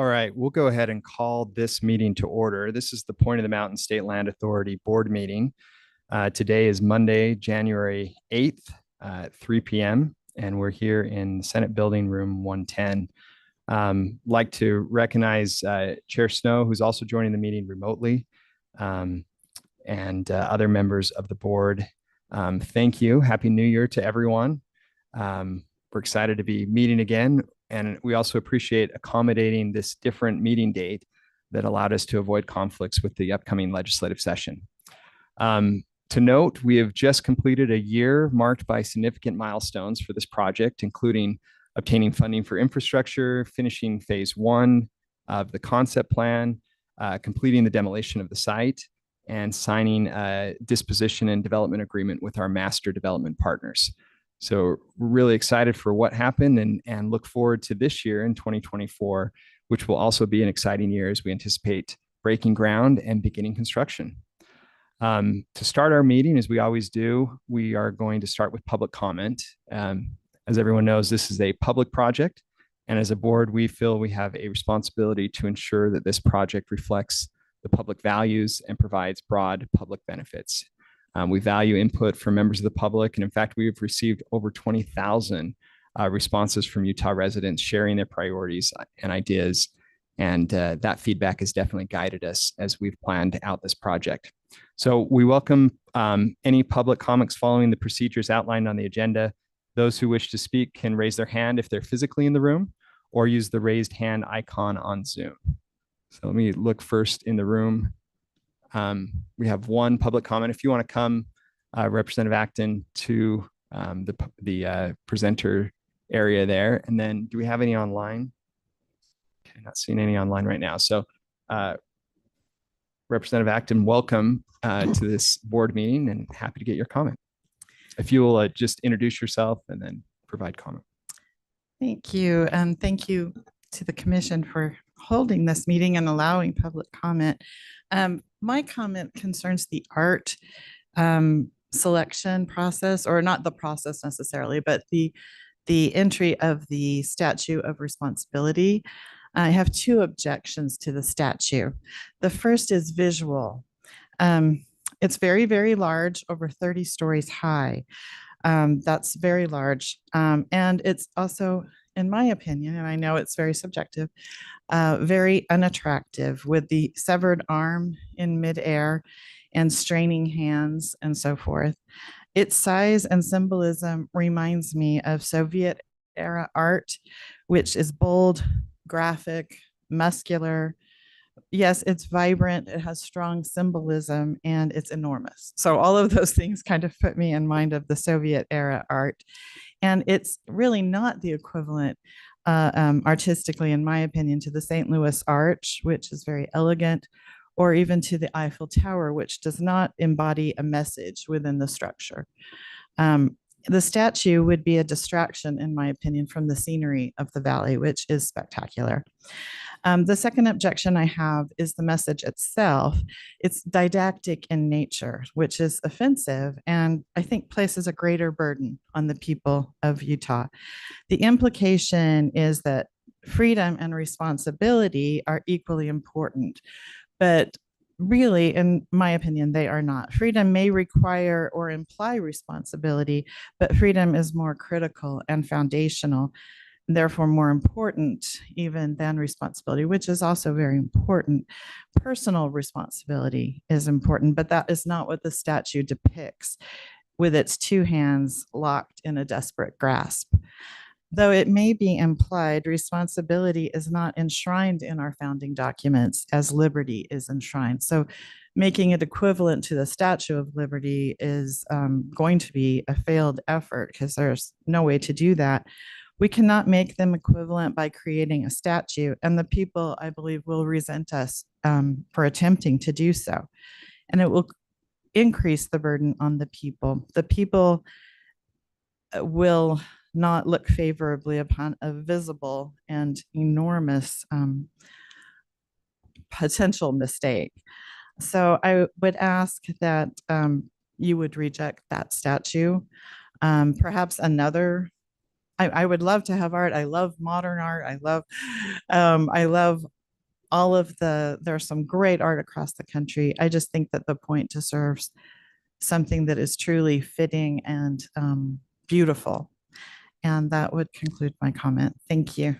All right, we'll go ahead and call this meeting to order. This is the Point of the Mountain State Land Authority Board meeting. Today is Monday, January 8th, 3 p.m., and we're here in Senate Building Room 110. Like to recognize Chair Snow, who's also joining the meeting remotely, and other members of the board. Thank you. Happy New Year to everyone. We're excited to be meeting again. And we also appreciate accommodating this different meeting date that allowed us to avoid conflicts with the upcoming legislative session. To note, we have just completed a year marked by significant milestones for this project, including obtaining funding for infrastructure, finishing phase one of the concept plan, completing the demolition of the site, and signing a disposition and development agreement with our master development partners. So we're really excited for what happened and look forward to this year in 2024, which will also be an exciting year as we anticipate breaking ground and beginning construction. To start our meeting, as we always do, we are going to start with public comment. As everyone knows, this is a public project, and as a board, we feel we have a responsibility to ensure that this project reflects the public values and provides broad public benefits. We value input from members of the public, and in fact, we've received over 20,000 responses from Utah residents sharing their priorities and ideas, and that feedback has definitely guided us as we've planned out this project. So we welcome any public comments following the procedures outlined on the agenda. Those who wish to speak can raise their hand if they're physically in the room, or use the raised hand icon on Zoom. So let me look first in the room. We have one public comment. If you want to come, Representative Acton, to the presenter area there. And then do we have any online? Okay, not seeing any online right now. So Representative Acton, welcome to this board meeting and happy to get your comment. If you will just introduce yourself and then provide comment. Thank you. And thank you to the commission for holding this meeting and allowing public comment. My comment concerns the art selection process, or not the process necessarily, but the entry of the statute of responsibility. I have two objections to the statute. The first is visual. It's very, very large, over 30 stories high. That's very large. And it's also, in my opinion, and I know it's very subjective, very unattractive, with the severed arm in midair and straining hands and so forth. Its size and symbolism reminds me of Soviet era art, which is bold, graphic, muscular. Yes, it's vibrant, it has strong symbolism, and it's enormous. So all of those things kind of put me in mind of the Soviet era art. And it's really not the equivalent artistically, in my opinion, to the St. Louis Arch, which is very elegant, or even to the Eiffel Tower, which does not embody a message within the structure. The statue would be a distraction, in my opinion, from the scenery of the valley, which is spectacular. The second objection I have is the message itself. It's didactic in nature, which is offensive, and I think places a greater burden on the people of Utah. The implication is that freedom and responsibility are equally important, but really, in my opinion, they are not. Freedom may require or imply responsibility, but freedom is more critical and foundational, therefore more important even than responsibility, which is also very important. Personal responsibility is important, but that is not what the statute depicts with its two hands locked in a desperate grasp. Though it may be implied, responsibility is not enshrined in our founding documents as liberty is enshrined. So making it equivalent to the Statue of Liberty is going to be a failed effort, because there's no way to do that. We cannot make them equivalent by creating a statue, and the people, I believe, will resent us for attempting to do so. And it will increase the burden on the people. The people will not look favorably upon a visible and enormous potential mistake. So I would ask that you would reject that statue. Perhaps another I would love to have art. I love modern art. I love all of there's some great art across the country. I just think that the point to serve something that is truly fitting and beautiful. And that would conclude my comment. Thank you.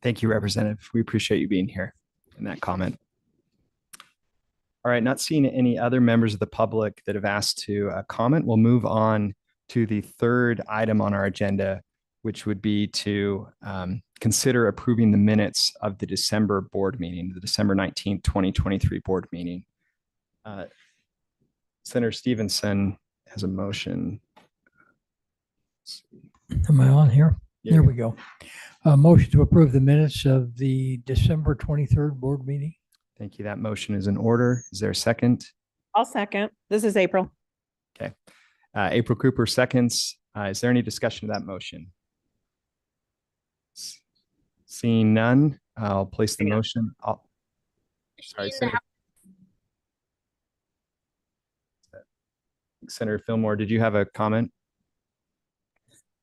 Thank you, Representative. We appreciate you being here and that comment. All right, not seeing any other members of the public that have asked to comment, we'll move on to the third item on our agenda, which would be to consider approving the minutes of the December board meeting, the December 19th, 2023 board meeting. Senator Stevenson has a motion. Am I on here? Yeah. There we go. Motion to approve the minutes of the December 23rd board meeting. Thank you. That motion is in order. Is there a second? I'll second. This is April. Okay. April Cooper seconds. Is there any discussion of that motion? Seeing none, I'll place the motion. Sorry, Senator Fillmore, did you have a comment?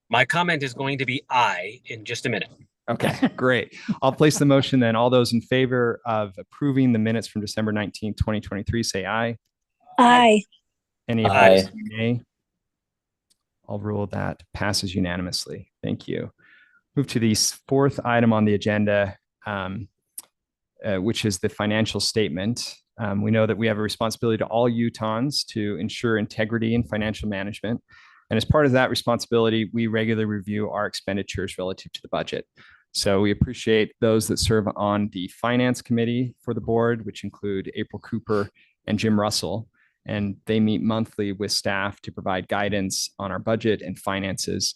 My comment is going to be aye in just a minute. Okay, great. I'll place the motion then. All those in favor of approving the minutes from December 19th, 2023, say aye. Aye. Any opposed, nay? I'll rule that passes unanimously. Thank you. Move to the fourth item on the agenda, which is the financial statement. We know that we have a responsibility to all Utahns to ensure integrity in financial management. And as part of that responsibility, we regularly review our expenditures relative to the budget. So we appreciate those that serve on the finance committee for the board, which include April Cooper and Jim Russell. And they meet monthly with staff to provide guidance on our budget and finances.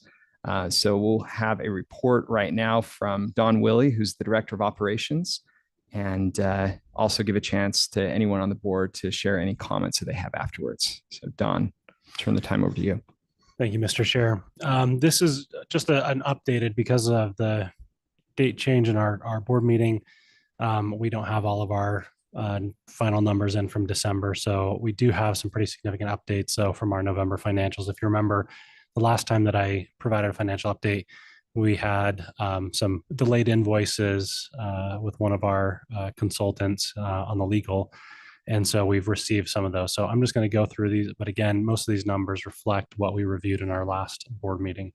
So we'll have a report right now from Don Willey, who's the Director of Operations, and also give a chance to anyone on the board to share any comments that they have afterwards. So Don, turn the time over to you. Thank you, Mr. Chair. This is just an updated because of the date change in our board meeting. We don't have all of our final numbers in from December. So we do have some pretty significant updates. So from our November financials, if you remember the last time that I provided a financial update, we had some delayed invoices with one of our consultants on the legal. And so we've received some of those. So I'm just going to go through these. But again, most of these numbers reflect what we reviewed in our last board meeting.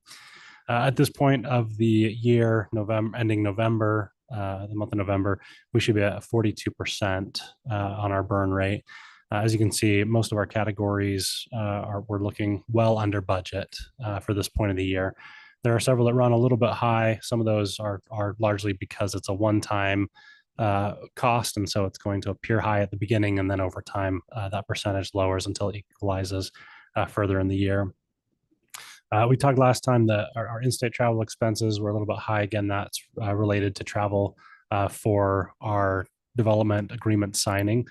At this point of the year, ending November, the month of November, we should be at 42% on our burn rate. As you can see, most of our categories we're looking well under budget for this point of the year. There are several that run a little bit high. Some of those are largely because it's a one-time cost, and so it's going to appear high at the beginning, and then over time that percentage lowers until it equalizes further in the year. We talked last time that our in-state travel expenses were a little bit high. Again, that's related to travel for our development agreement signing.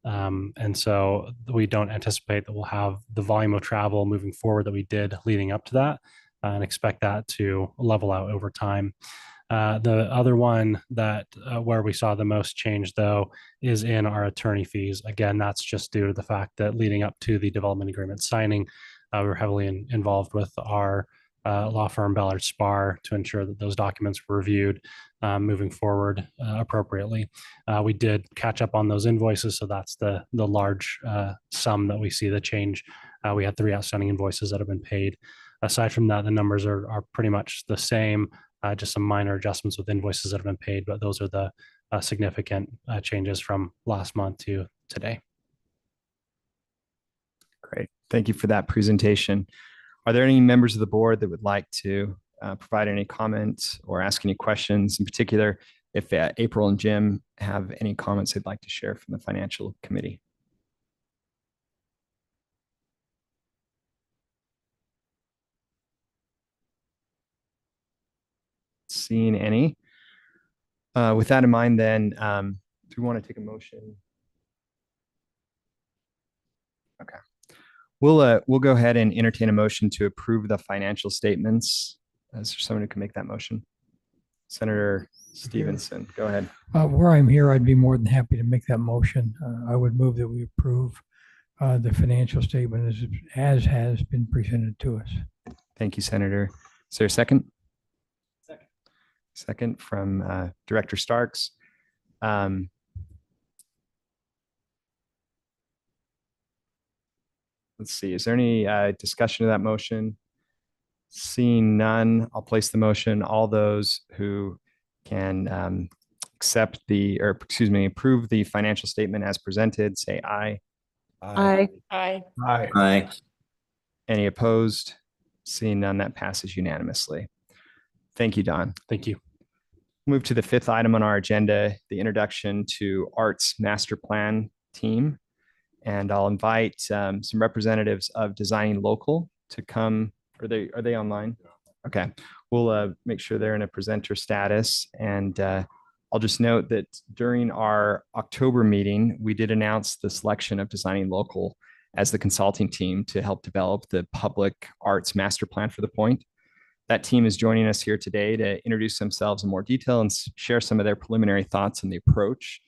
And so we don't anticipate that we'll have the volume of travel moving forward that we did leading up to that, and expect that to level out over time. The other one that where we saw the most change, though, is in our attorney fees. Again, that's just due to the fact that leading up to the development agreement signing, we were heavily involved with our law firm Ballard Spahr to ensure that those documents were reviewed moving forward appropriately. We did catch up on those invoices, so that's the large sum that we see the change. We had 3 outstanding invoices that have been paid. Aside from that, the numbers are pretty much the same. Just some minor adjustments with invoices that have been paid, but those are the significant changes from last month to today. Great. Thank you for that presentation. Are there any members of the board that would like to provide any comments or ask any questions? In particular, if April and Jim have any comments they'd like to share from the financial committee. Seeing any. With that in mind, then, do we want to take a motion? Okay. We'll go ahead and entertain a motion to approve the financial statements. Is there someone who can make that motion? Senator Stevenson, go ahead. Where I'm here, I'd be more than happy to make that motion. I would move that we approve the financial statement as has been presented to us. Thank you, Senator. Is there a second? Second from Director Starks. Let's see, is there any discussion of that motion? Seeing none, I'll place the motion. All those who can accept approve the financial statement as presented, say aye. Aye. Aye. Aye. Any opposed? Seeing none, that passes unanimously. Thank you, Don. Thank you. Move to the fifth item on our agenda, the introduction to Arts Master Plan team. And I'll invite some representatives of Designing Local to come. Are they online? Okay. We'll make sure they're in a presenter status. And I'll just note that during our October meeting, we did announce the selection of Designing Local as the consulting team to help develop the public arts master plan for the Point. That team is joining us here today to introduce themselves in more detail and share some of their preliminary thoughts on the approach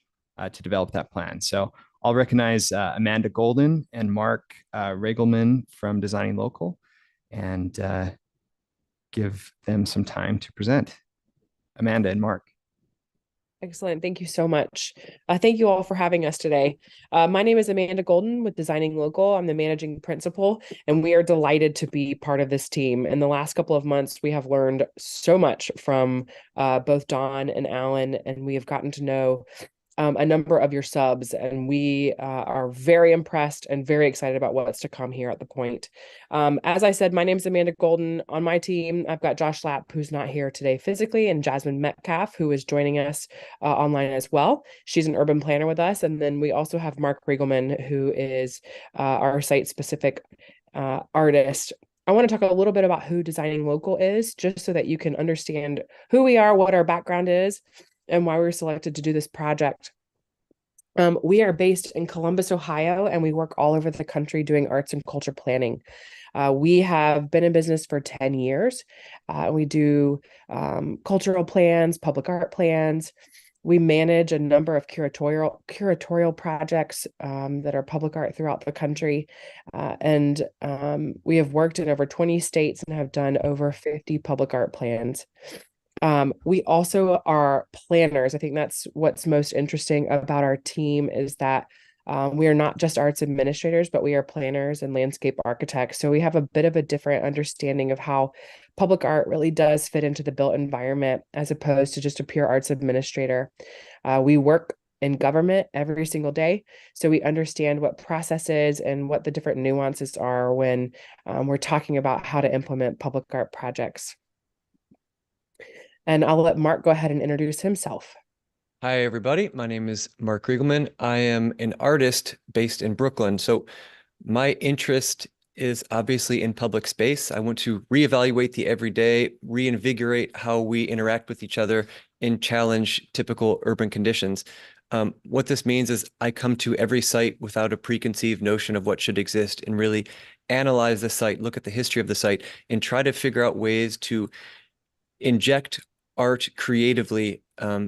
to develop that plan. So I'll recognize Amanda Golden and Mark Regelman from Designing Local and give them some time to present. Amanda and Mark. Excellent. Thank you so much. Thank you all for having us today. My name is Amanda Golden with Designing Local. I'm the managing principal, and we are delighted to be part of this team. In the last couple of months, we have learned so much from both Don and Alan, and we have gotten to know a number of your subs, and we are very impressed and very excited about what's to come here at the Point. As I said, my name is Amanda Golden. On my team, I've got Josh Lapp, who's not here today physically, and Jasmine Metcalf, who is joining us online as well. She's an urban planner with us. And then we also have Mark Regelman, who is our site-specific artist. I want to talk a little bit about who Designing Local is, just so that you can understand who we are, what our background is, and why we were selected to do this project. We are based in Columbus, Ohio, and we work all over the country doing arts and culture planning. We have been in business for 10 years. We do cultural plans, public art plans. We manage a number of curatorial projects that are public art throughout the country. And we have worked in over 20 states and have done over 50 public art plans. We also are planners. I think that's what's most interesting about our team is that we are not just arts administrators, but we are planners and landscape architects. So we have a bit of a different understanding of how public art really does fit into the built environment as opposed to just a pure arts administrator. We work in government every single day. So we understand what processes and what the different nuances are when we're talking about how to implement public art projects. And I'll let Mark go ahead and introduce himself. Hi, everybody. My name is Mark Riegelman. I am an artist based in Brooklyn. So my interest is obviously in public space. I want to reevaluate the everyday, reinvigorate how we interact with each other and challenge typical urban conditions. What this means is I come to every site without a preconceived notion of what should exist and really analyze the site, look at the history of the site, and try to figure out ways to inject art creatively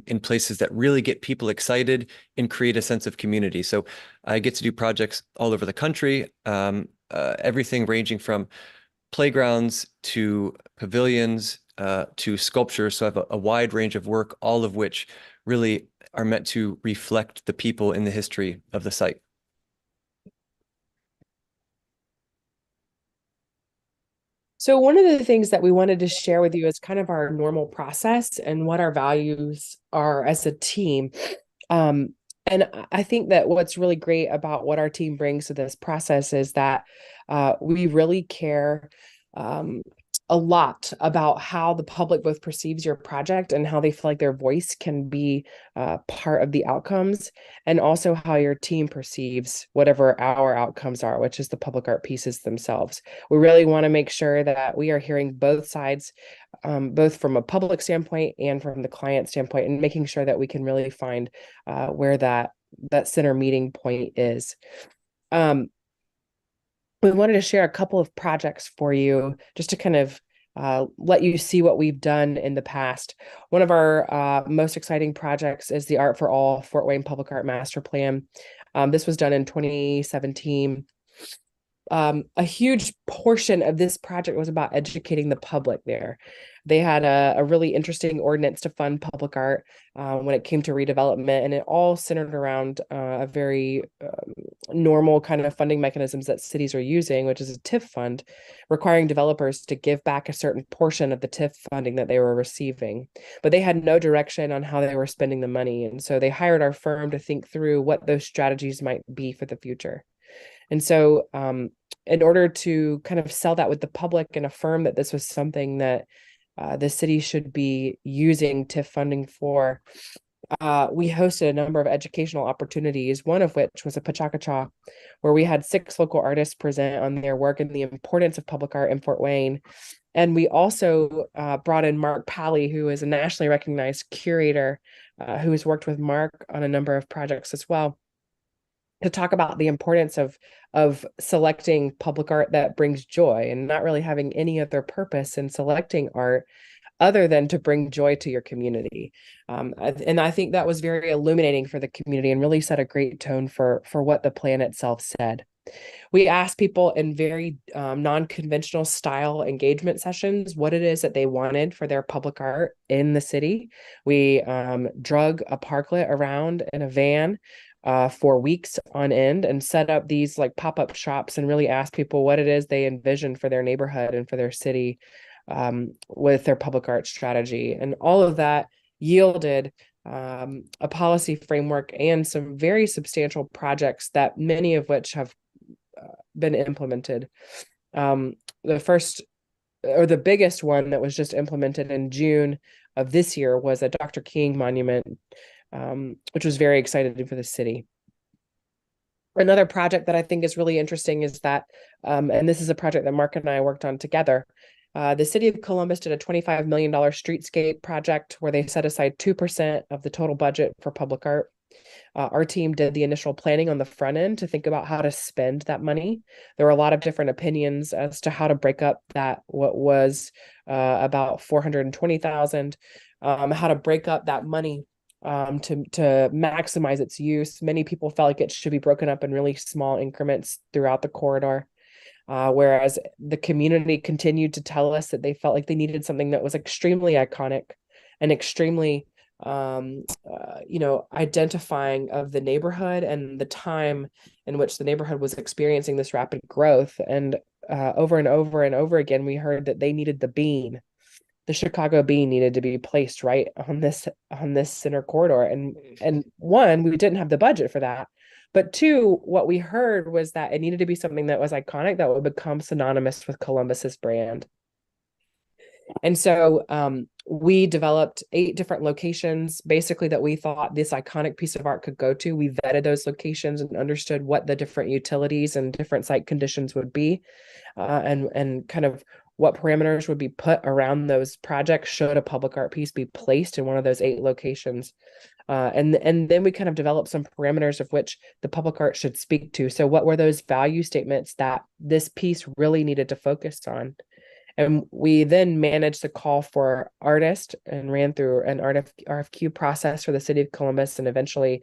in places that really get people excited and create a sense of community. So I get to do projects all over the country, everything ranging from playgrounds to pavilions to sculptures. So I have a wide range of work, all of which really are meant to reflect the people in the history of the site. So one of the things that we wanted to share with you is kind of our normal process and what our values are as a team. And I think that what's really great about what our team brings to this process is that we really care a lot about how the public both perceives your project and how they feel like their voice can be part of the outcomes, and also how your team perceives whatever our outcomes are, which is the public art pieces themselves. We really want to make sure that we are hearing both sides, both from a public standpoint and from the client standpoint, and making sure that we can really find where that center meeting point is. We wanted to share a couple of projects for you just to kind of let you see what we've done in the past. One of our most exciting projects is the Art for All Fort Wayne Public Art Master Plan. This was done in 2017. a huge portion of this project was about educating the public there. They had a really interesting ordinance to fund public art when it came to redevelopment, and it all centered around a very normal kind of funding mechanisms that cities are using, which is a TIF fund, requiring developers to give back a certain portion of the TIF funding that they were receiving. But they had no direction on how they were spending the money. And so they hired our firm to think through what those strategies might be for the future. And so in order to kind of sell that with the public and affirm that this was something that the city should be using TIF funding for, we hosted a number of educational opportunities, one of which was a Pachacacha, where we had 6 local artists present on their work and the importance of public art in Fort Wayne. And we also brought in Mark Pally, who is a nationally recognized curator who has worked with Mark on a number of projects as well, to talk about the importance of selecting public art that brings joy and not really having any other purpose in selecting art other than to bring joy to your community. And I think that was very illuminating for the community and really set a great tone for what the plan itself said. We asked people in very non-conventional style engagement sessions what it is that they wanted for their public art in the city. We drug a parklet around in a van for weeks on end and set up these like pop-up shops and really ask people what it is they envision for their neighborhood and for their city with their public art strategy. And all of that yielded a policy framework and some very substantial projects that many of which have been implemented. The first or the biggest one that was just implemented in June of this year was a Dr. King monument, which was very exciting for the city. Another project that I think is really interesting is that, and this is a project that Mark and I worked on together, the city of Columbus did a $25 million streetscape project where they set aside 2% of the total budget for public art. Our team did the initial planning on the front end to think about how to spend that money. There were a lot of different opinions as to how to break up that, what was about $420,000, how to break up that money to maximize its use. Many people felt like it should be broken up in really small increments throughout the corridor. Whereas the community continued to tell us that they felt like they needed something that was extremely iconic and extremely, identifying of the neighborhood and the time in which the neighborhood was experiencing this rapid growth. And over and over and over again, we heard that they needed the bean. The Chicago bean needed to be placed right on this center corridor. And one, we didn't have the budget for that. But two, what we heard was that it needed to be something that was iconic, that would become synonymous with Columbus's brand. And so we developed 8 different locations, basically, that we thought this iconic piece of art could go to. We vetted those locations and understood what the different utilities and different site conditions would be, and kind of what parameters would be put around those projects should a public art piece be placed in one of those 8 locations. And then we kind of developed some parameters of which the public art should speak to. So what were those value statements that this piece really needed to focus on? And we then managed the call for artists and ran through an RFQ process for the city of Columbus, and eventually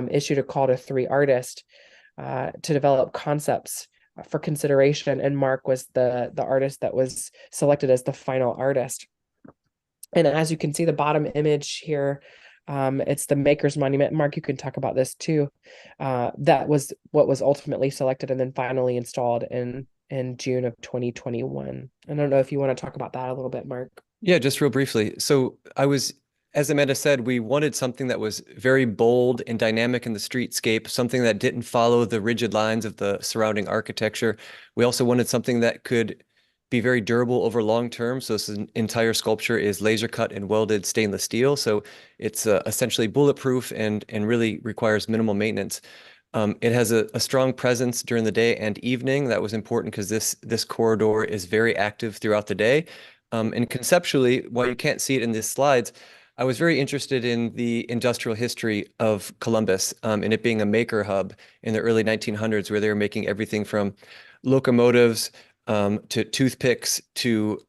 issued a call to 3 artists to develop concepts for consideration. And Mark was the artist that was selected as the final artist. And as you can see, the bottom image here, it's the Maker's Monument. Mark, you can talk about this too. That was what was ultimately selected and then finally installed in June of 2021. I don't know if you want to talk about that a little bit, Mark. Yeah, just real briefly. So as Amanda said, we wanted something that was very bold and dynamic in the streetscape, something that didn't follow the rigid lines of the surrounding architecture. We also wanted something that could be very durable over long term. So this entire sculpture is laser cut and welded stainless steel. So it's essentially bulletproof and really requires minimal maintenance. It has a strong presence during the day and evening. That was important because this corridor is very active throughout the day. And conceptually, while you can't see it in these slides, I was very interested in the industrial history of Columbus, and it being a maker hub in the early 1900s, where they were making everything from locomotives to toothpicks to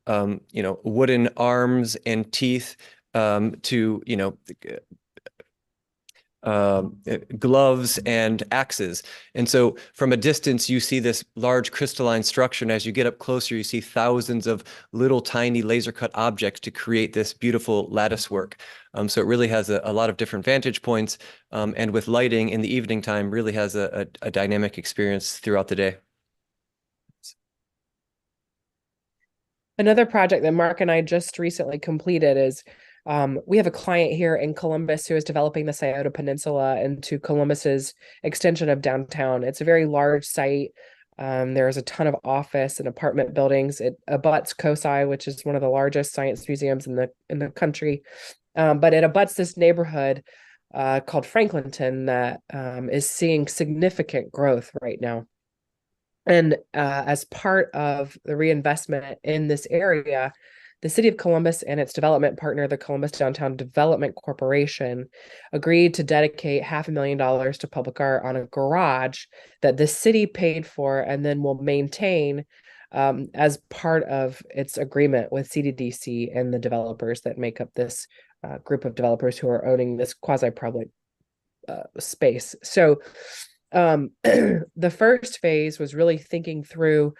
wooden arms and teeth to gloves and axes. And so from a distance, you see this large crystalline structure. And as you get up closer, you see thousands of little tiny laser cut objects to create this beautiful lattice work. So it really has a lot of different vantage points. And with lighting in the evening time, really has a dynamic experience throughout the day. Another project that Mark and I just recently completed is we have a client here in Columbus who is developing the Scioto Peninsula into Columbus's extension of downtown. It's a very large site. There's a ton of office and apartment buildings. It abuts COSI, which is one of the largest science museums in the country. But it abuts this neighborhood called Franklinton that is seeing significant growth right now. And as part of the reinvestment in this area, the city of Columbus and its development partner, the Columbus Downtown Development Corporation, agreed to dedicate $500,000 to public art on a garage that the city paid for and then will maintain as part of its agreement with CDDC and the developers that make up this group of developers who are owning this quasi-public space. So the first phase was really thinking through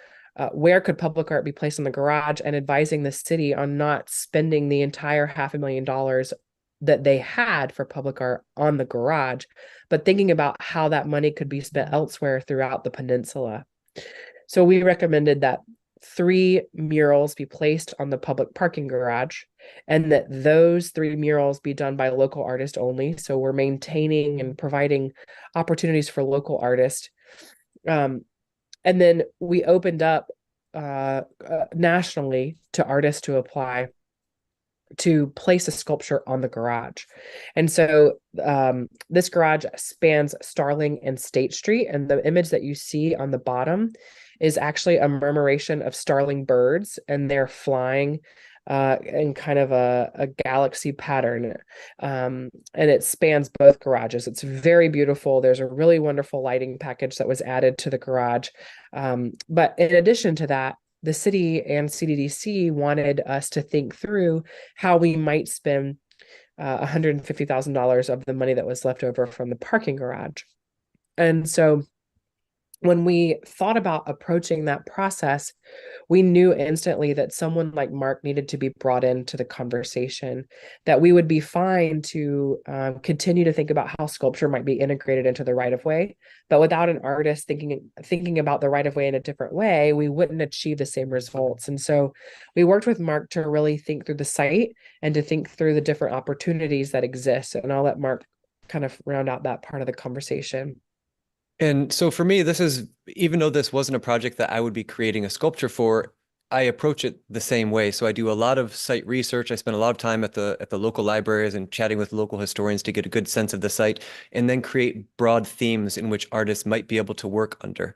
where could public art be placed in the garage and advising the city on not spending the entire $500,000 that they had for public art on the garage, but thinking about how that money could be spent elsewhere throughout the peninsula. So we recommended that 3 murals be placed on the public parking garage, and that those 3 murals be done by local artists only. So we're maintaining and providing opportunities for local artists. And then we opened up nationally to artists to apply to place a sculpture on the garage. And so this garage spans Starling and State Street. And the image that you see on the bottom is actually a murmuration of starling birds, and they're flying in kind of a galaxy pattern. And it spans both garages. It's very beautiful. There's a really wonderful lighting package that was added to the garage. But in addition to that, the city and CDDC wanted us to think through how we might spend $150,000 of the money that was left over from the parking garage. And so when we thought about approaching that process, we knew instantly that someone like Mark needed to be brought into the conversation, that we would be fine to continue to think about how sculpture might be integrated into the right-of-way, but without an artist thinking about the right-of-way in a different way, we wouldn't achieve the same results. And so we worked with Mark to really think through the site and to think through the different opportunities that exist. And I'll let Mark kind of round out that part of the conversation. And so for me, this is, even though this wasn't a project that I would be creating a sculpture for, I approach it the same way. So I do a lot of site research. I spend a lot of time at the local libraries and chatting with local historians to get a good sense of the site, and then create broad themes in which artists might be able to work under.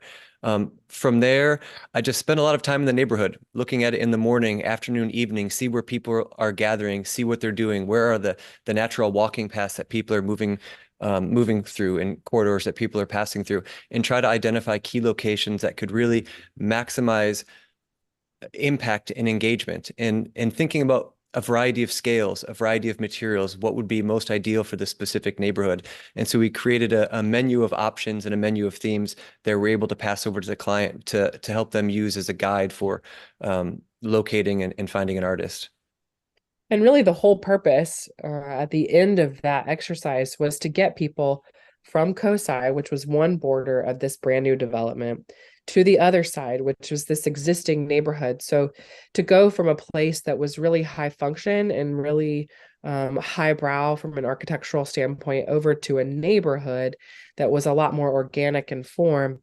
From there, I just spend a lot of time in the neighborhood, looking at it in the morning, afternoon, evening, see where people are gathering, see what they're doing, where are the natural walking paths that people are moving through, and corridors that people are passing through, and try to identify key locations that could really maximize impact and engagement, and thinking about a variety of scales, a variety of materials, what would be most ideal for the specific neighborhood. And so we created a menu of options and a menu of themes that we're able to pass over to the client to help them use as a guide for locating and finding an artist. And really the whole purpose at the end of that exercise was to get people from COSI, which was one border of this brand new development, to the other side, which was this existing neighborhood. So to go from a place that was really high function and really highbrow from an architectural standpoint over to a neighborhood that was a lot more organic in form.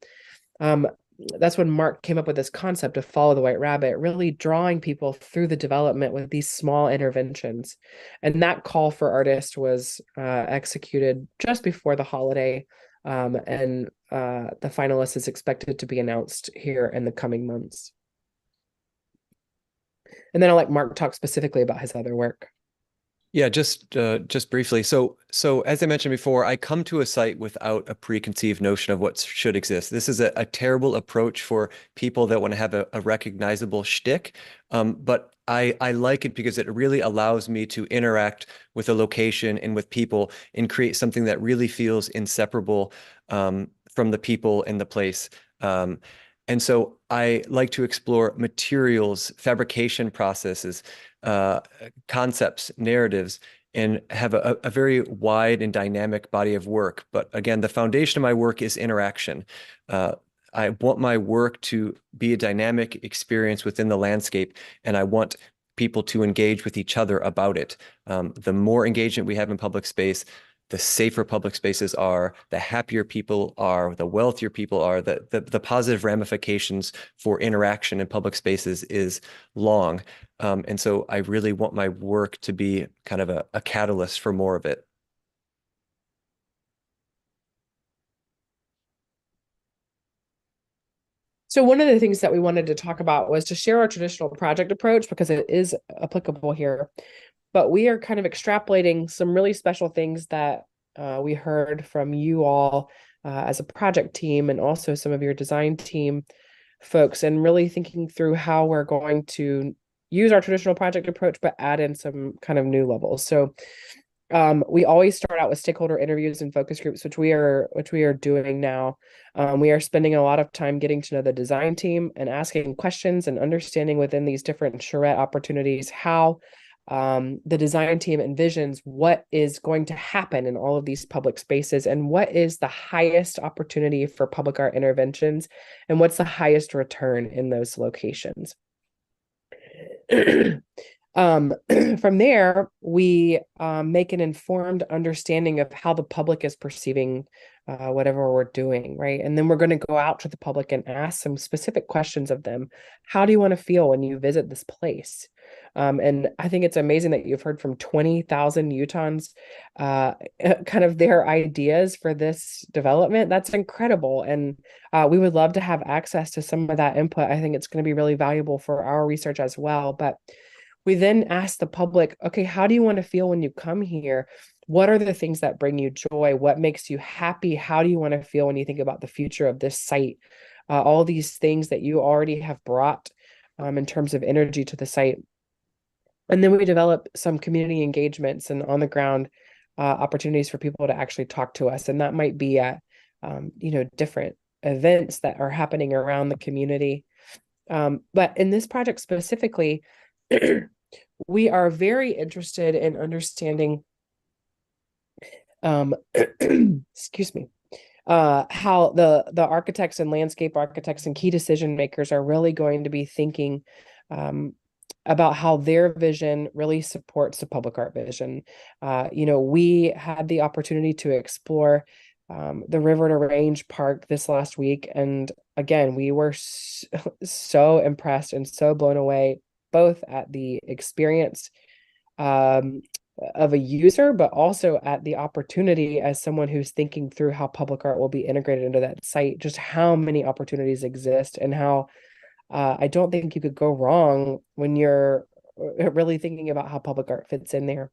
That's when Mark came up with this concept of Follow the White Rabbit, really drawing people through the development with these small interventions. And that call for artists was executed just before the holiday. And the finalist is expected to be announced here in the coming months. And then I'll let Mark talk specifically about his other work. Yeah, just briefly. So as I mentioned before, I come to a site without a preconceived notion of what should exist. This is a terrible approach for people that want to have a recognizable shtick. But I like it because it really allows me to interact with a location and with people and create something that really feels inseparable from the people and the place. And so I like to explore materials, fabrication processes, concepts, narratives, and have a very wide and dynamic body of work. But again, the foundation of my work is interaction. I want my work to be a dynamic experience within the landscape, and I want people to engage with each other about it. The more engagement we have in public space, the safer public spaces are, the happier people are, the wealthier people are, the positive ramifications for interaction in public spaces is long. And so I really want my work to be kind of a catalyst for more of it. So one of the things that we wanted to talk about was to share our traditional project approach because it is applicable here. But we are kind of extrapolating some really special things that we heard from you all as a project team and also some of your design team folks, and really thinking through how we're going to use our traditional project approach, but add in some kind of new levels. So we always start out with stakeholder interviews and focus groups, which we are doing now. We are spending a lot of time getting to know the design team and asking questions and understanding within these different charrette opportunities how the design team envisions what is going to happen in all of these public spaces and what is the highest opportunity for public art interventions and what's the highest return in those locations. From there, we make an informed understanding of how the public is perceiving whatever we're doing, right? And then we're going to go out to the public and ask some specific questions of them. How do you want to feel when you visit this place? And I think it's amazing that you've heard from 20,000 Utahns kind of their ideas for this development. That's incredible. And we would love to have access to some of that input. I think it's going to be really valuable for our research as well. But we then ask the public, okay, how do you want to feel when you come here? What are the things that bring you joy? What makes you happy? How do you want to feel when you think about the future of this site? All these things that you already have brought in terms of energy to the site. And then we develop some community engagements and on the ground opportunities for people to actually talk to us. And that might be at, different events that are happening around the community. But in this project specifically, we are very interested in understanding, excuse me, how the architects and landscape architects and key decision makers are really going to be thinking about how their vision really supports the public art vision. We had the opportunity to explore the River to Range Park this last week. And again, we were so impressed and so blown away, both at the experience of a user, but also at the opportunity as someone who's thinking through how public art will be integrated into that site, just how many opportunities exist and how I don't think you could go wrong when you're really thinking about how public art fits in there.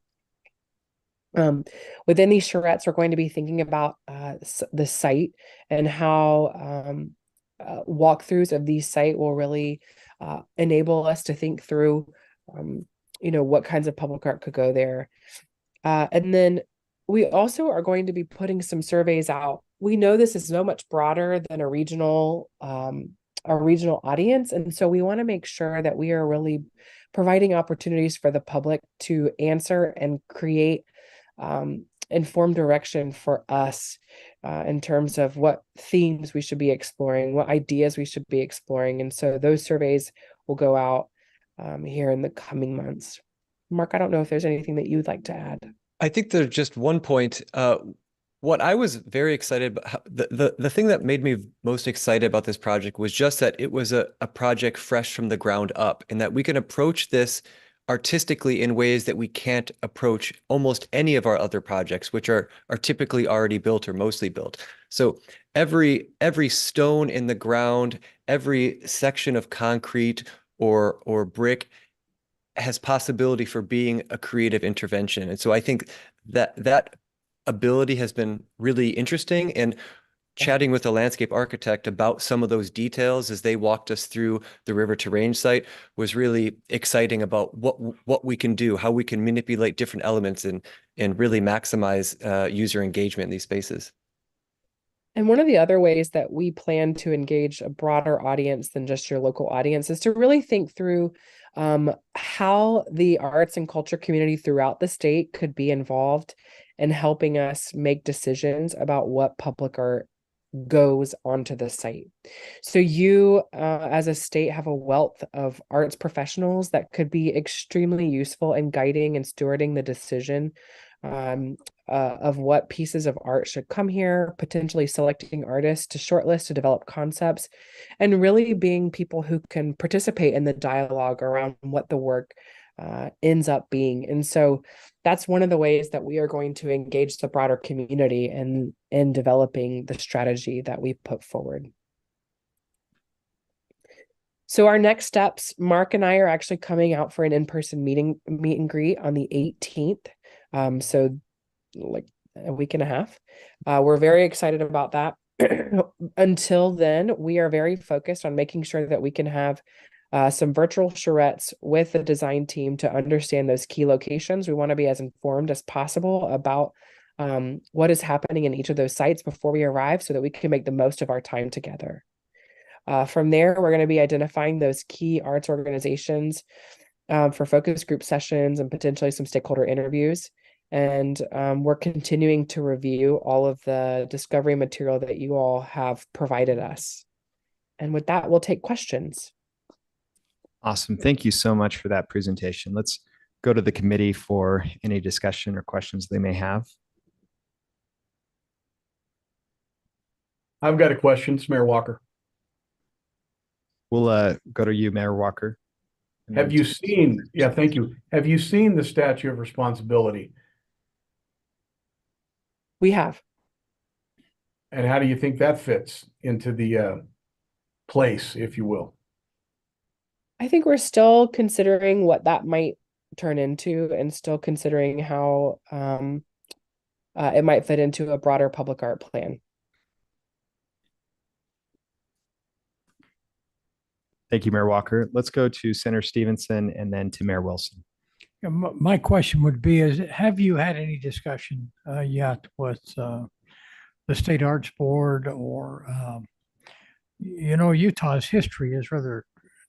Within these charrettes, we're going to be thinking about the site and how walkthroughs of the site will really enable us to think through, what kinds of public art could go there. And then we also are going to be putting some surveys out. We know this is so much broader than a regional audience. And so we want to make sure that we are really providing opportunities for the public to answer and create informed direction for us in terms of what themes we should be exploring, what ideas we should be exploring. And so those surveys will go out here in the coming months. Mark, I don't know if there's anything that you'd like to add. I think there's just one point. What I was very excited about, the thing that made me most excited about this project was just that it was a project fresh from the ground up, and that we can approach this artistically in ways that we can't approach almost any of our other projects, which are typically already built or mostly built. So every stone in the ground, every section of concrete or brick has possibility for being a creative intervention. And so I think that ability has been really interesting. And chatting with the landscape architect about some of those details as they walked us through the river to range site was really exciting about what we can do, how we can manipulate different elements and really maximize user engagement in these spaces. And one of the other ways that we plan to engage a broader audience than just your local audience is to really think through how the arts and culture community throughout the state could be involved in helping us make decisions about what public art goes onto the site. So you, as a state, have a wealth of arts professionals that could be extremely useful in guiding and stewarding the decision of what pieces of art should come here, potentially selecting artists to shortlist to develop concepts, and really being people who can participate in the dialogue around what the work ends up being. And so that's one of the ways that we are going to engage the broader community in developing the strategy that we put forward. So our next steps, Mark and I are actually coming out for an in-person meet and greet on the 18th. So like a week and a half. We're very excited about that. Until then, we are very focused on making sure that we can have some virtual charrettes with the design team to understand those key locations. We want to be as informed as possible about what is happening in each of those sites before we arrive so that we can make the most of our time together. From there, we're going to be identifying those key arts organizations for focus group sessions and potentially some stakeholder interviews. And we're continuing to review all of the discovery material that you all have provided us. And with that, we'll take questions. Awesome. Thank you so much for that presentation. Let's go to the committee for any discussion or questions they may have. I've got a question. It's Mayor Walker. We'll go to you, Mayor Walker. Have you seen, thank you. Have you seen the Statue of Responsibility? We have. And how do you think that fits into the place, if you will? I think we're still considering what that might turn into and still considering how it might fit into a broader public art plan. Thank you, Mayor Walker. Let's go to Senator Stevenson and then to Mayor Wilson. My question would be, have you had any discussion yet with the State Arts Board or, Utah's history is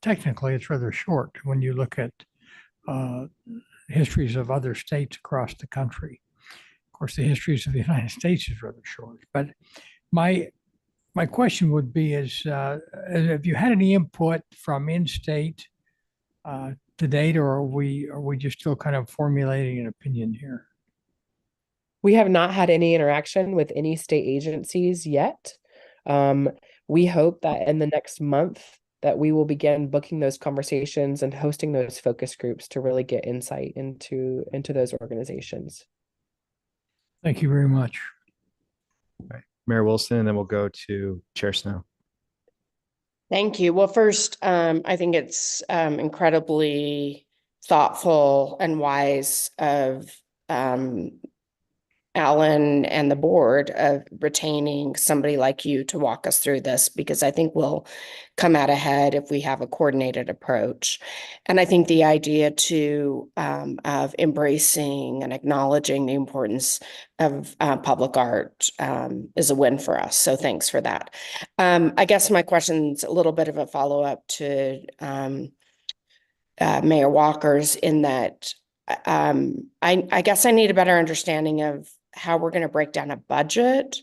technically it's rather short when you look at histories of other states across the country. Of course, the histories of the United States is rather short, but my question would be have you had any input from in-state to date, or are we just still kind of formulating an opinion here? We have not had any interaction with any state agencies yet. We hope that in the next month that we will begin booking those conversations and hosting those focus groups to really get insight into those organizations. Thank you very much. All right. Mayor Wilson, and then we'll go to Chair Snow. Thank you. Well, first, I think it's incredibly thoughtful and wise of Alan and the board of retaining somebody like you to walk us through this, because I think we'll come out ahead if we have a coordinated approach. And I think the idea too of embracing and acknowledging the importance of public art is a win for us. So thanks for that. I guess my question's a little bit of a follow-up to Mayor Walker's, in that I guess I need a better understanding of how we're going to break down a budget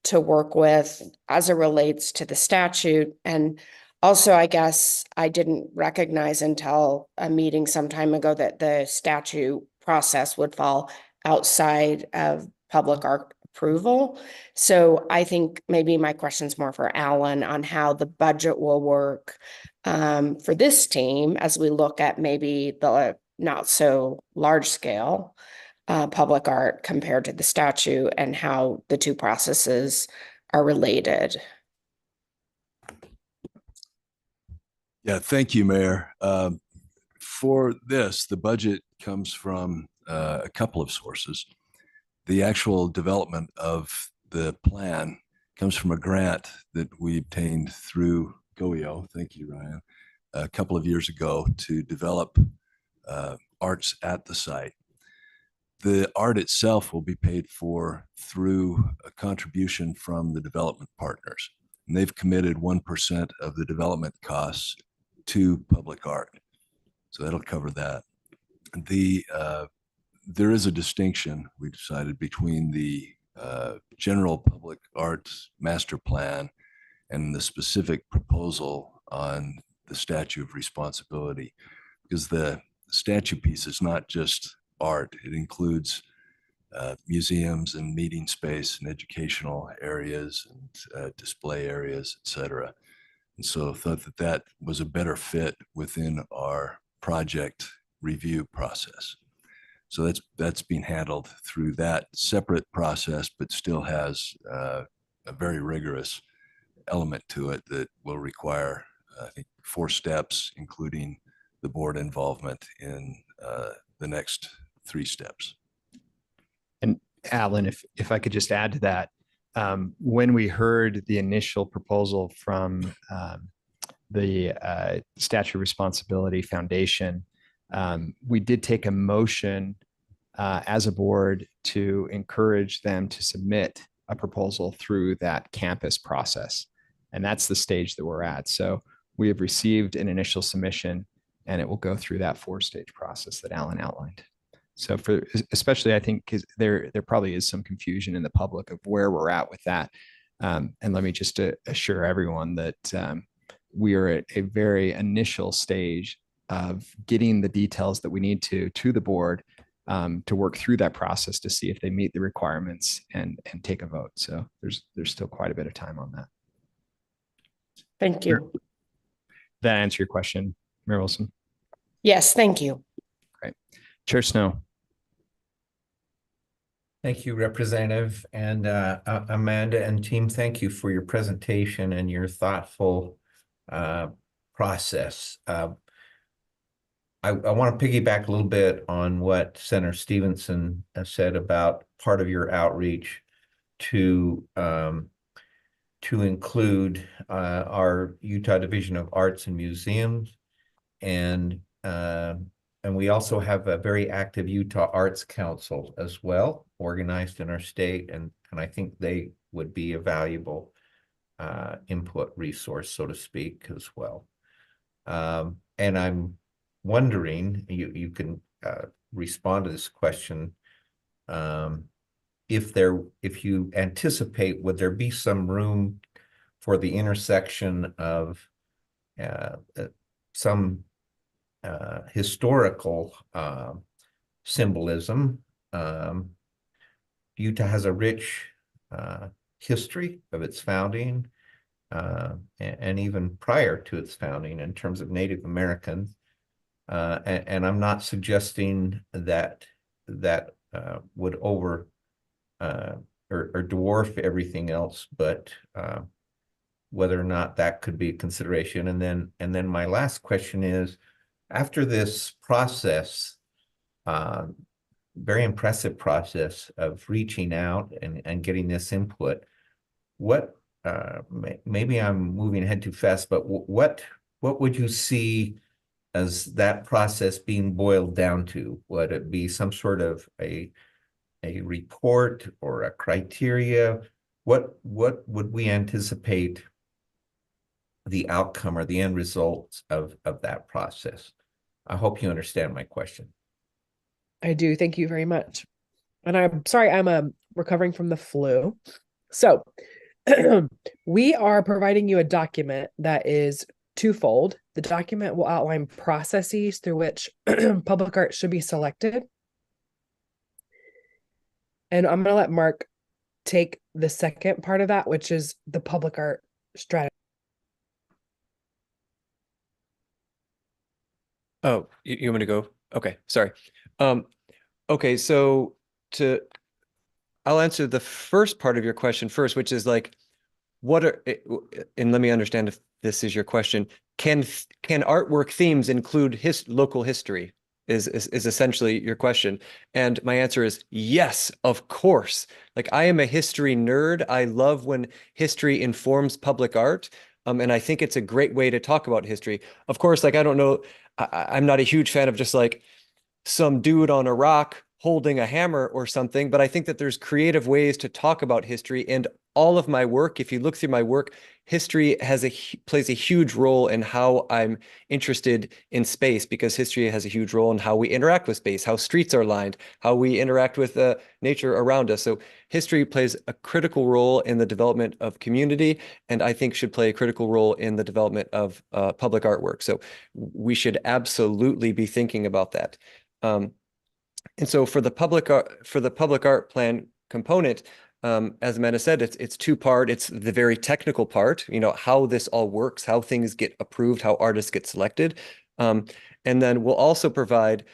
to work with as it relates to the statute. And also, I guess I didn't recognize until a meeting some time ago that the statute process would fall outside of public art approval. So I think maybe my question's more for Alan on how the budget will work for this team as we look at maybe the not so large scale public art compared to the statute, and how the two processes are related. Yeah, thank you, Mayor. For this, the budget comes from a couple of sources. The actual development of the plan comes from a grant that we obtained through GOEO. Thank you, Ryan. A couple of years ago to develop arts at the site. The art itself will be paid for through a contribution from the development partners. And they've committed 1% of the development costs to public art. So that'll cover that. There is a distinction, we decided, between the general public arts master plan and the specific proposal on the statute of responsibility, because the statute piece is not just art. It includes museums and meeting space and educational areas and display areas, et cetera. And so thought that that was a better fit within our project review process. So that's being handled through that separate process, but still has a very rigorous element to it that will require, I think, 4 steps, including the board involvement in the next 3 steps. And Alan, if I could just add to that, when we heard the initial proposal from the Statute of Responsibility Foundation, we did take a motion as a board to encourage them to submit a proposal through that campus process. And that's the stage that we're at. So we have received an initial submission, and it will go through that 4-stage process that Alan outlined. So for especially, I think, because there probably is some confusion in the public of where we're at with that. And let me just assure everyone that we are at a very initial stage of getting the details that we need to the board to work through that process to see if they meet the requirements and take a vote. So there's still quite a bit of time on that. Thank you. That answer your question, Mayor Wilson? Yes, thank you. Great. Chair Snow. Thank you, Representative, and Amanda and team. Thank you for your presentation and your thoughtful process. I want to piggyback a little bit on what Senator Stevenson said about part of your outreach to include our Utah Division of Arts and Museums, and we also have a very active Utah Arts Council as well, organized in our state, and I think they would be a valuable input resource, so to speak, as well. And I'm wondering, you can respond to this question, if you anticipate, would there be some room for the intersection of some historical symbolism? Utah has a rich history of its founding, and even prior to its founding in terms of Native Americans. And I'm not suggesting that would over or dwarf everything else, but whether or not that could be a consideration. And then my last question is, after this process, very impressive process of reaching out and getting this input, what maybe I'm moving ahead too fast, but what would you see as that process being boiled down to? Would it be some sort of a report or a criteria? What would we anticipate the outcome or the end results of that process? I hope you understand my question. I do. Thank you very much. And I'm sorry, I'm recovering from the flu. So we are providing you a document that is twofold. The document will outline processes through which public art should be selected. And I'm going to let Mark take the second part of that, which is the public art strategy. Oh, you want me to go? Okay, sorry. Okay, so I'll answer the first part of your question first, which is like, and let me understand if this is your question. Can artwork themes include local history? is essentially your question. And my answer is yes, of course. Like, I am a history nerd. I love when history informs public art. And I think it's a great way to talk about history. Of course, like, I don't know, I'm not a huge fan of just like some dude on a rock holding a hammer or something, but I think that there's creative ways to talk about history. And all of my work, if you look through my work, history plays a huge role in how I'm interested in space, because history has a huge role in how we interact with space, how streets are lined, how we interact with nature around us. So history plays a critical role in the development of community, and I think should play a critical role in the development of public artwork. So we should absolutely be thinking about that. And so for the public art plan component, as Amanda said, it's two-part. It's the very technical part, how this all works, how things get approved, how artists get selected. And then we'll also provide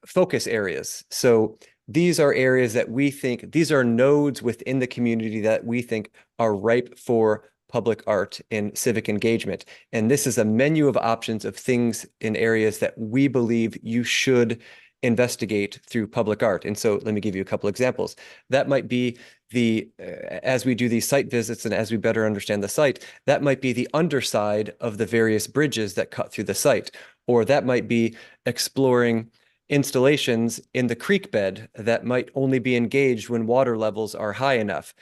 focus areas. So these are areas that we think, these are nodes within the community that we think are ripe for public art and civic engagement. And this is a menu of options of things in areas that we believe you should investigate through public art. And so let me give you a couple examples. That might be as we do these site visits and as we better understand the site, that might be the underside of the various bridges that cut through the site. Or that might be exploring installations in the creek bed that might only be engaged when water levels are high enough.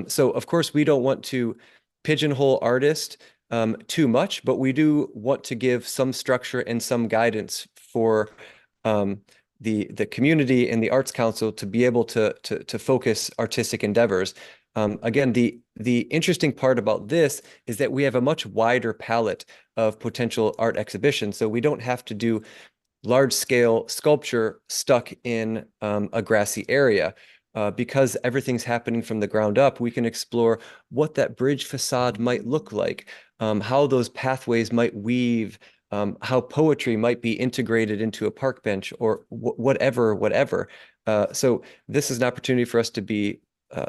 So of course, we don't want to pigeonhole artists too much, but we do want to give some structure and some guidance for the community and the Arts Council to be able to focus artistic endeavors. Again, the interesting part about this is that we have a much wider palette of potential art exhibitions. So we don't have to do large-scale sculpture stuck in a grassy area. Because everything's happening from the ground up, we can explore what that bridge facade might look like, how those pathways might weave, how poetry might be integrated into a park bench, or whatever. So this is an opportunity for us to be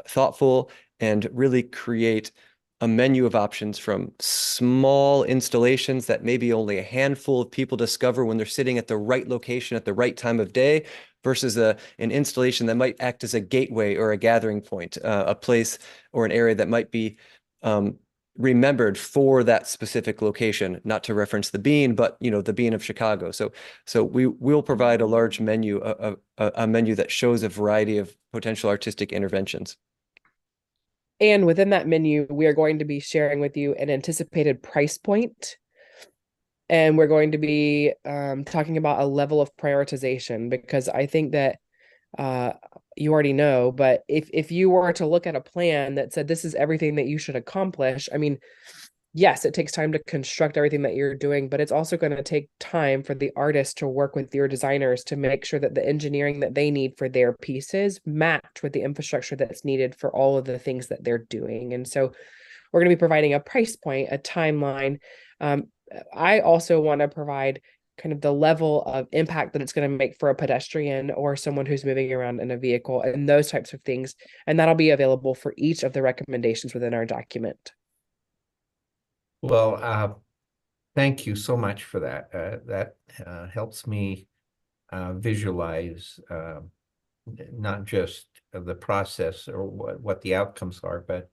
thoughtful and really create a menu of options, from small installations that maybe only a handful of people discover when they're sitting at the right location at the right time of day, versus an installation that might act as a gateway or a gathering point, a place or an area that might be remembered for that specific location, not to reference the Bean, but the Bean of Chicago. So we will provide a large menu, a menu that shows a variety of potential artistic interventions. And within that menu, we are going to be sharing with you an anticipated price point. And we're going to be talking about a level of prioritization, because I think that you already know, but if you were to look at a plan that said this is everything that you should accomplish, I mean, yes, it takes time to construct everything that you're doing, but it's also going to take time for the artist to work with your designers to make sure that the engineering that they need for their pieces match with the infrastructure that's needed for all of the things that they're doing. And so we're going to be providing a price point, a timeline. I also want to provide kind of the level of impact that it's going to make for a pedestrian or someone who's moving around in a vehicle, and those types of things. And that'll be available for each of the recommendations within our document. Well, thank you so much for that. That helps me visualize not just the process or what the outcomes are, but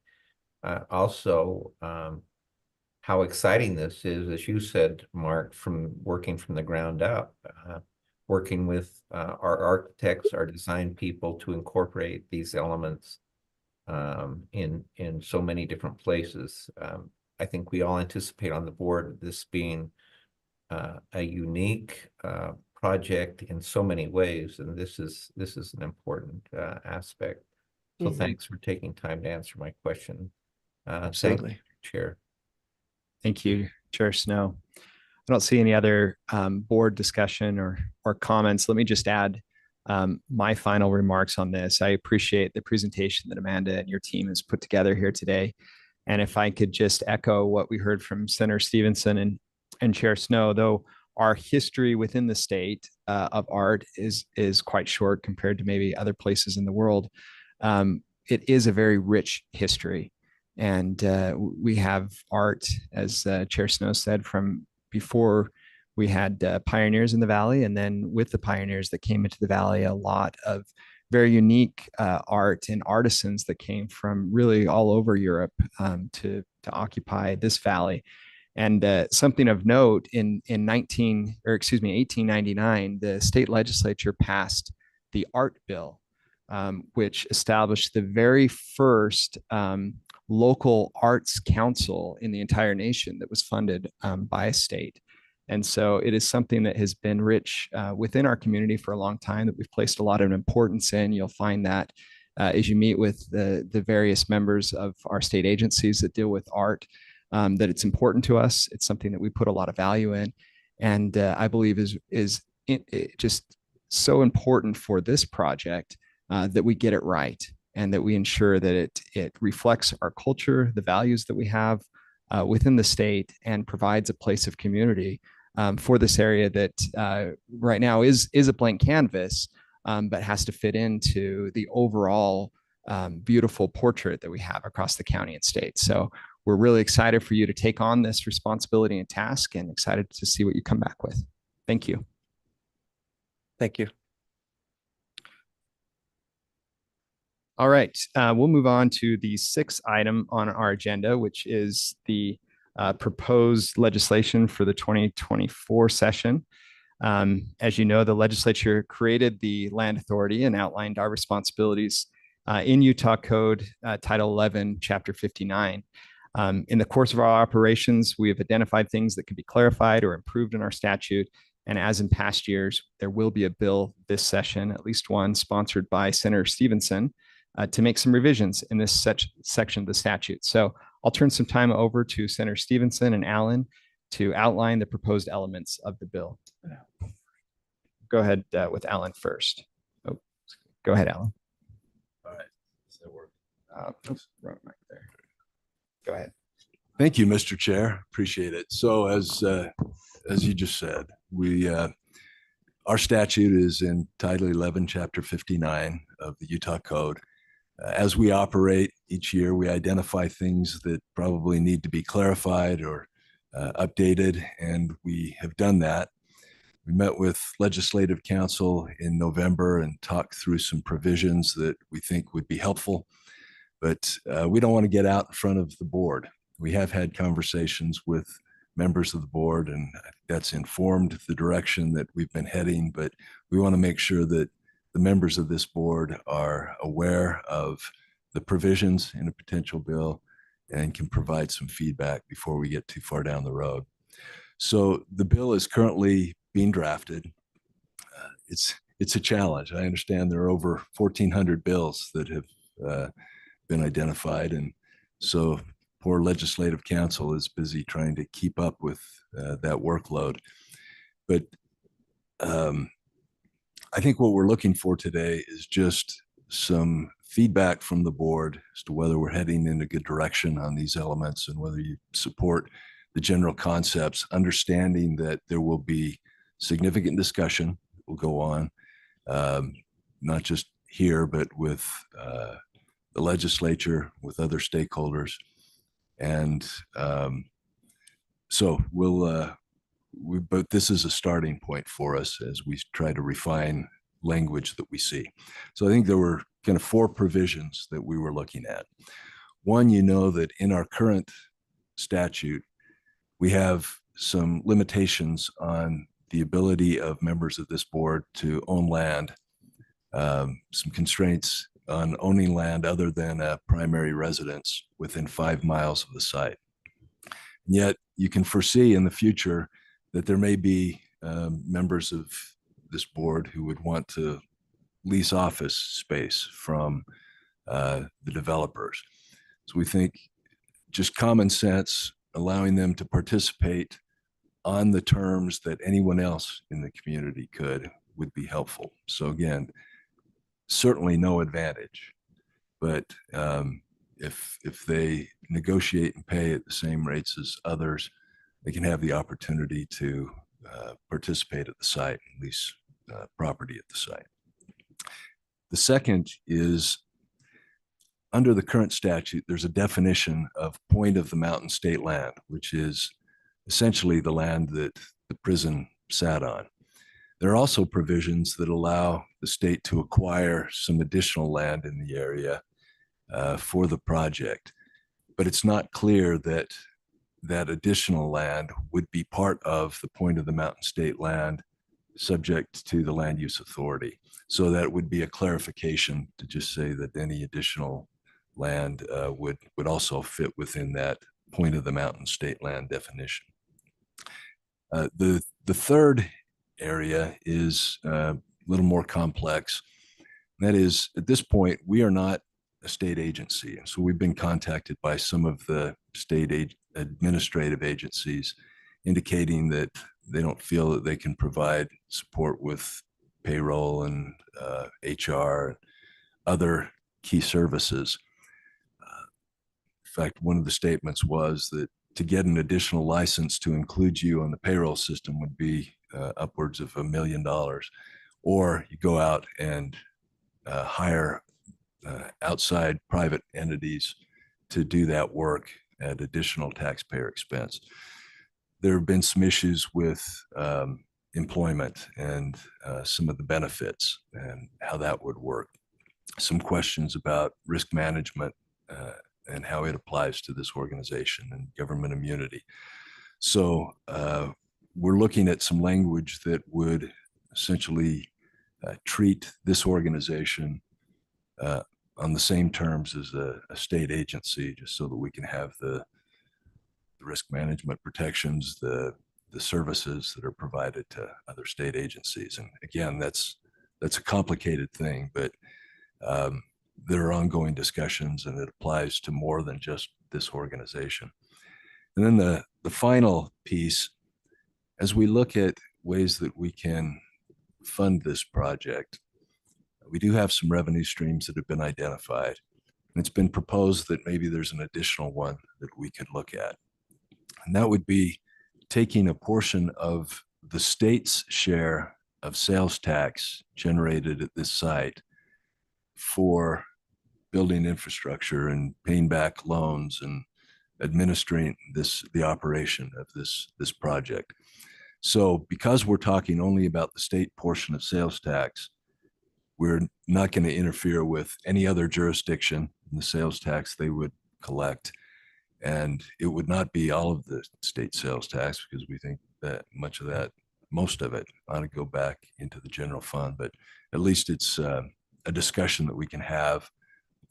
also how exciting this is, as you said, Mark, from working from the ground up, working with our architects, our design people to incorporate these elements in so many different places. I think we all anticipate on the board this being a unique project in so many ways, and this is an important aspect. So thanks for taking time to answer my question. Absolutely. Thank you, Chair. Thank you, Chair Snow. I don't see any other board discussion or comments. Let me just add my final remarks on this. I appreciate the presentation that Amanda and your team has put together here today. And if I could just echo what we heard from Senator Stevenson and Chair Snow, though our history within the state of art is quite short compared to maybe other places in the world, it is a very rich history. And we have art, as Chair Snow said, from before We had pioneers in the valley, and then with the pioneers that came into the valley, a lot of very unique art and artisans that came from really all over Europe to occupy this valley. And something of note, in 1899, the state legislature passed the Art Bill, which established the very first local arts council in the entire nation that was funded by a state. And so it is something that has been rich within our community for a long time, that we've placed a lot of importance in. You'll find that as you meet with the various members of our state agencies that deal with art, that it's important to us. It's something that we put a lot of value in, and I believe is just so important for this project that we get it right, and that we ensure that it reflects our culture, the values that we have within the state, and provides a place of community for this area that right now is a blank canvas, but has to fit into the overall beautiful portrait that we have across the county and state. So we're really excited for you to take on this responsibility and task, and excited to see what you come back with. Thank you. Thank you. All right, we'll move on to the sixth item on our agenda, which is the proposed legislation for the 2024 session. As you know, the legislature created the Land Authority and outlined our responsibilities in Utah Code Title 11, Chapter 59. In the course of our operations, we have identified things that can be clarified or improved in our statute. And as in past years, there will be a bill this session, at least one, sponsored by Senator Stevenson, to make some revisions in this section of the statute. So I'll turn some time over to Senator Stevenson and Alan to outline the proposed elements of the bill. Go ahead with Alan first. Oh, go ahead, Alan. All right. Does that work? Wrong mic there. Go ahead. Thank you, Mr. Chair. Appreciate it. So as you just said, our statute is in Title 11, Chapter 59 of the Utah Code. As we operate each year, we identify things that probably need to be clarified or updated, and we have done that. We met with Legislative Council in November and talked through some provisions that we think would be helpful, but we don't want to get out in front of the board. We have had conversations with members of the board, and that's informed the direction that we've been heading, but we want to make sure that the members of this board are aware of the provisions in a potential bill and can provide some feedback before we get too far down the road. So the bill is currently being drafted. It's a challenge. I understand there are over 1,400 bills that have been identified, and so poor Legislative Council is busy trying to keep up with that workload. But I think what we're looking for today is just some feedback from the board as to whether we're heading in a good direction on these elements and whether you support the general concepts, understanding that there will be significant discussion that will go on, not just here, but with the legislature, with other stakeholders. And so but this is a starting point for us as we try to refine language that we see. So I think there were kind of four provisions that we were looking at. One, you know that in our current statute, we have some limitations on the ability of members of this board to own land, some constraints on owning land other than a primary residence within 5 miles of the site. And yet you can foresee in the future that there may be members of this board who would want to lease office space from the developers. So we think just common sense, allowing them to participate on the terms that anyone else in the community could, would be helpful. So again, certainly no advantage, but if they negotiate and pay at the same rates as others, they can have the opportunity to participate at the site, and lease property at the site. The second is, under the current statute, there's a definition of point of the mountain state land, which is essentially the land that the prison sat on. There are also provisions that allow the state to acquire some additional land in the area for the project, but it's not clear that that additional land would be part of the Point of the Mountain State land subject to the land use authority. So that would be a clarification to just say that any additional land would also fit within that Point of the Mountain State land definition. The third area is a little more complex. That is, at this point, we are not a state agency. So we've been contacted by some of the state administrative agencies indicating that they don't feel that they can provide support with payroll and HR, and other key services. In fact, one of the statements was that to get an additional license to include you on the payroll system would be upwards of $1 million, or you go out and hire outside private entities to do that work at additional taxpayer expense. There have been some issues with employment and some of the benefits and how that would work. Some questions about risk management and how it applies to this organization and government immunity. So we're looking at some language that would essentially treat this organization on the same terms as a state agency, just so that we can have the risk management protections, the services that are provided to other state agencies. And again, that's a complicated thing, but there are ongoing discussions, and it applies to more than just this organization. And then the final piece, as we look at ways that we can fund this project, we do have some revenue streams that have been identified. And it's been proposed that maybe there's an additional one that we could look at. And that would be taking a portion of the state's share of sales tax generated at this site for building infrastructure and paying back loans and administering the operation of this project. So because we're talking only about the state portion of sales tax, we're not going to interfere with any other jurisdiction in the sales tax they would collect. And it would not be all of the state sales tax, because we think that most of it ought to go back into the general fund. But at least it's a discussion that we can have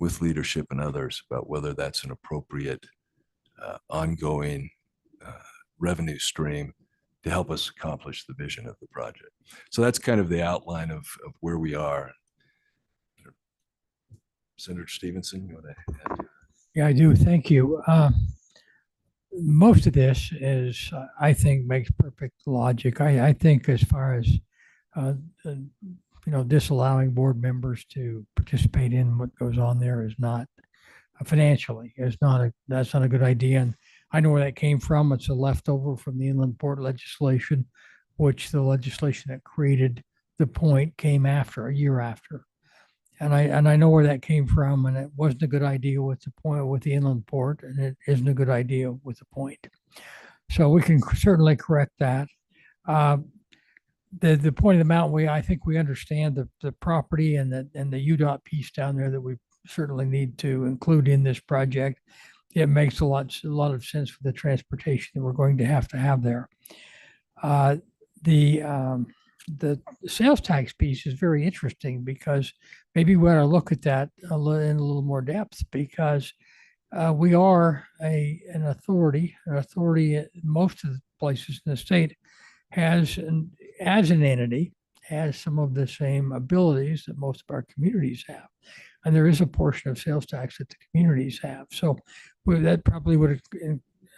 with leadership and others about whether that's an appropriate ongoing revenue stream to help us accomplish the vision of the project. So that's kind of the outline of where we are. Senator Stevenson, you want to add? Yeah, I do. Thank you. Most of this is, I think, makes perfect logic. I think as far as, disallowing board members to participate in what goes on there is not financially, that's not a good idea. And I know where that came from. It's a leftover from the Inland Port legislation, which the legislation that created the point came after, a year after. And I know where that came from, and it wasn't a good idea with the point with the Inland Port, and it isn't a good idea with the point. So we can certainly correct that. The Point of the Mountain, I think we understand the property and the UDOT piece down there that we certainly need to include in this project. It makes a lot of sense for the transportation that we're going to have there. The sales tax piece is very interesting, because maybe we ought to look at that in a little more depth, because we are an authority. An authority at most of the places in the state as an entity has some of the same abilities that most of our communities have. And there is a portion of sales tax that the communities have. So that probably would,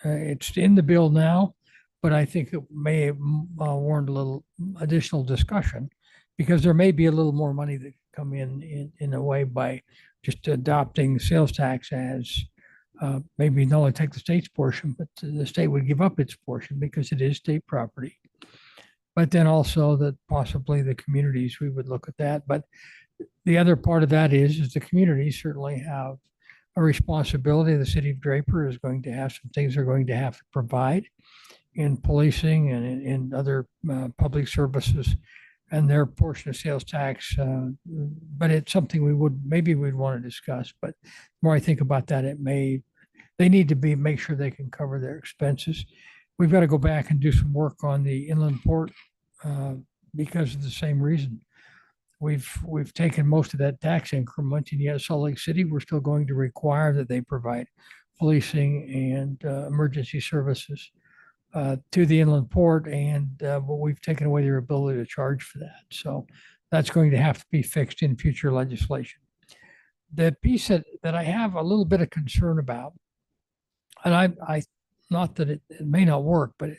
it's in the bill now, but I think it may warrant a little additional discussion, because there may be a little more money that come in a way by just adopting sales tax as maybe not only take the state's portion, but the state would give up its portion because it is state property. But then also that possibly the communities, we would look at that. But the other part of that is the communities certainly have a responsibility. The city of Draper is going to have some things they're going to have to provide in policing and in other public services and their portion of sales tax. But it's something maybe we'd want to discuss. But the more I think about that, they need to make sure they can cover their expenses. We've got to go back and do some work on the inland port because of the same reason. We've taken most of that tax increment, and yet Salt Lake City, we're still going to require that they provide policing and emergency services to the inland port, but we've taken away their ability to charge for that. So that's going to have to be fixed in future legislation. The piece that I have a little bit of concern about, and I not that it may not work, but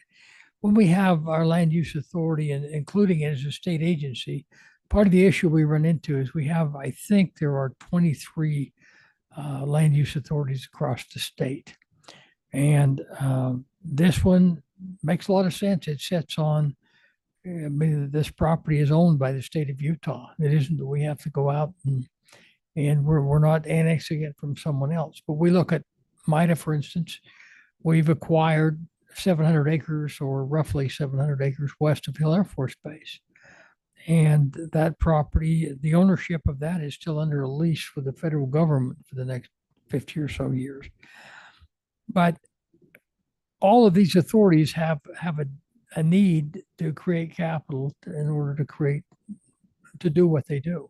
when we have our land use authority and including it as a state agency, part of the issue we run into is I think there are 23 land use authorities across the state. And this one makes a lot of sense. It sets on, this property is owned by the state of Utah. It isn't that we have to go out and we're not annexing it from someone else. But we look at MIDA, for instance, we've acquired 700 acres or roughly 700 acres west of Hill Air Force Base. And that property, the ownership of that is still under a lease for the federal government for the next 50 or so years. But all of these authorities have a need to create capital in order to do what they do.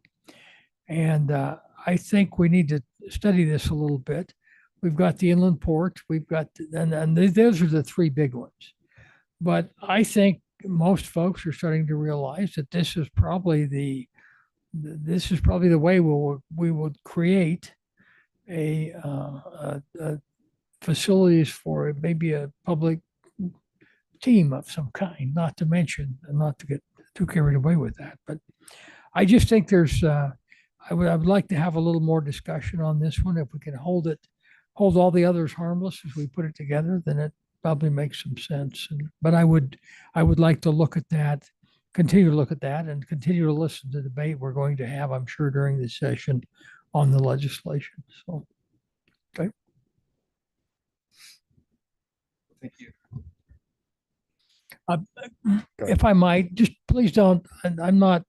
And I think we need to study this a little bit. We've got the inland port, and those are the three big ones. But I think most folks are starting to realize that this is probably the way we would create a facilities for maybe a public team of some kind, not to get too carried away with that. But I just think I would like to have a little more discussion on this one. If we can hold all the others harmless as we put it together, then it probably makes some sense. But I would like to look at that, continue to look at that, and continue to listen to the debate we're going to have, I'm sure, during this session on the legislation. So, okay. Thank you. If I might, just please don't. I'm not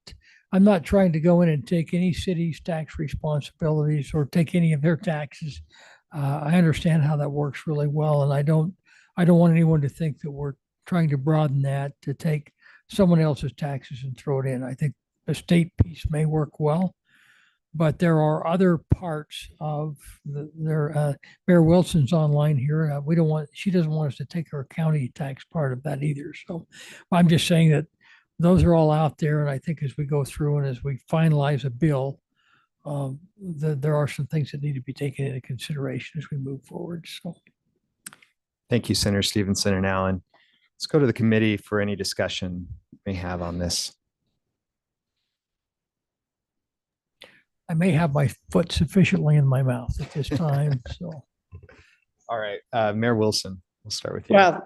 trying to go in and take any city's tax responsibilities or take any of their taxes. I understand how that works really well, and I don't want anyone to think that we're trying to broaden that to take someone else's taxes and throw it in. I think the state piece may work well, but there are other parts of Mayor Wilson's online here. She doesn't want us to take our county tax part of that either. So I'm just saying that those are all out there. And I think as we go through and as we finalize a bill, there are some things that need to be taken into consideration as we move forward. So. Thank you, Senator Stevenson and Allen. Let's go to the committee for any discussion we may have on this. I may have my foot sufficiently in my mouth at this time. So, all right, Mayor Wilson, we'll start with you. Well,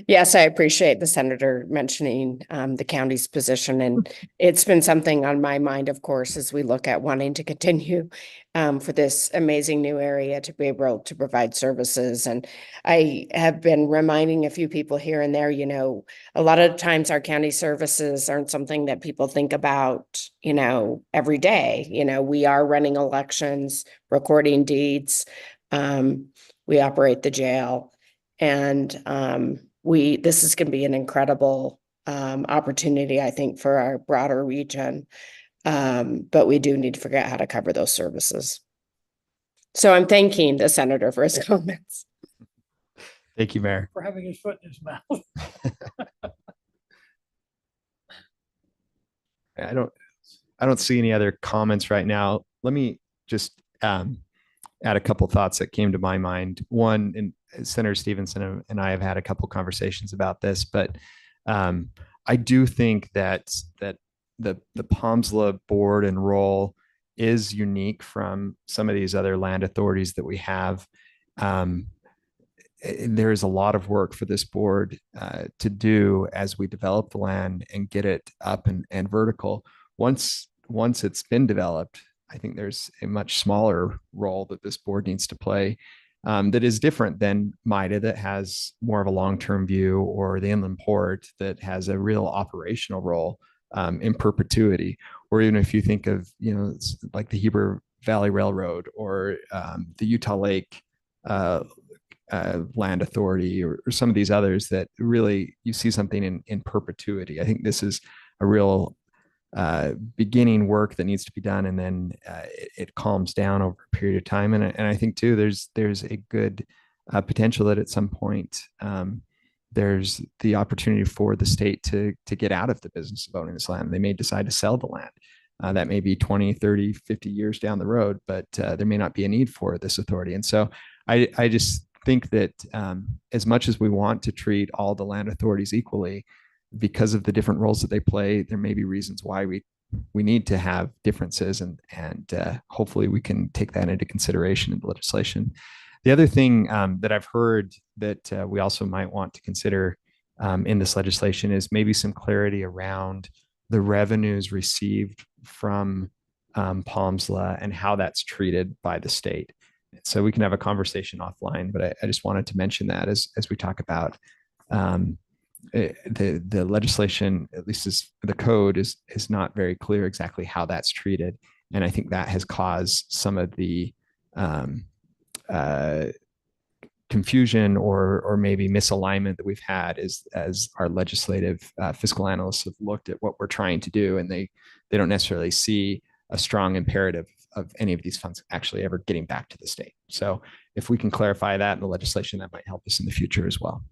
yes, I appreciate the senator mentioning the county's position, and it's been something on my mind, of course, as we look at wanting to continue for this amazing new area to be able to provide services. And I have been reminding a few people here and there, a lot of times our county services aren't something that people think about, every day. We are running elections, recording deeds. We operate the jail, and this is going to be an incredible opportunity, I think, for our broader region. But we do need to figure out how to cover those services. So I'm thanking the senator for his comments. Thank you, Mayor. For having his foot in his mouth. I don't see any other comments right now. Let me just add a couple thoughts that came to my mind. One, and Senator Stevenson and I have had a couple conversations about this, but I do think that the POMSLA board and role is unique from some of these other land authorities that we have. There is a lot of work for this board to do as we develop the land and get it up and vertical. Once it's been developed, I think there's a much smaller role that this board needs to play that is different than MIDA that has more of a long-term view, or the Inland Port that has a real operational role in perpetuity. Or even if you think of, like the Heber Valley Railroad, or the Utah Lake Land Authority, or some of these others that really you see something in perpetuity. I think this is a real beginning work that needs to be done, and then it calms down over a period of time. And I think too, there's a good potential that at some point there's the opportunity for the state to get out of the business of owning this land. They may decide to sell the land. That may be 20, 30, 50 years down the road, but there may not be a need for this authority. And so I just think that as much as we want to treat all the land authorities equally, because of the different roles that they play, there may be reasons why we need to have differences, and hopefully we can take that into consideration in the legislation. The other thing that I've heard that we also might want to consider in this legislation is maybe some clarity around the revenues received from POMSLA and how that's treated by the state. So we can have a conversation offline, but I just wanted to mention that as we talk about the legislation, at least as the code is not very clear exactly how that's treated. And I think that has caused some of the confusion or maybe misalignment that we've had as our legislative fiscal analysts have looked at what we're trying to do, and they don't necessarily see a strong imperative of any of these funds actually ever getting back to the state. So if we can clarify that in the legislation, that might help us in the future as well.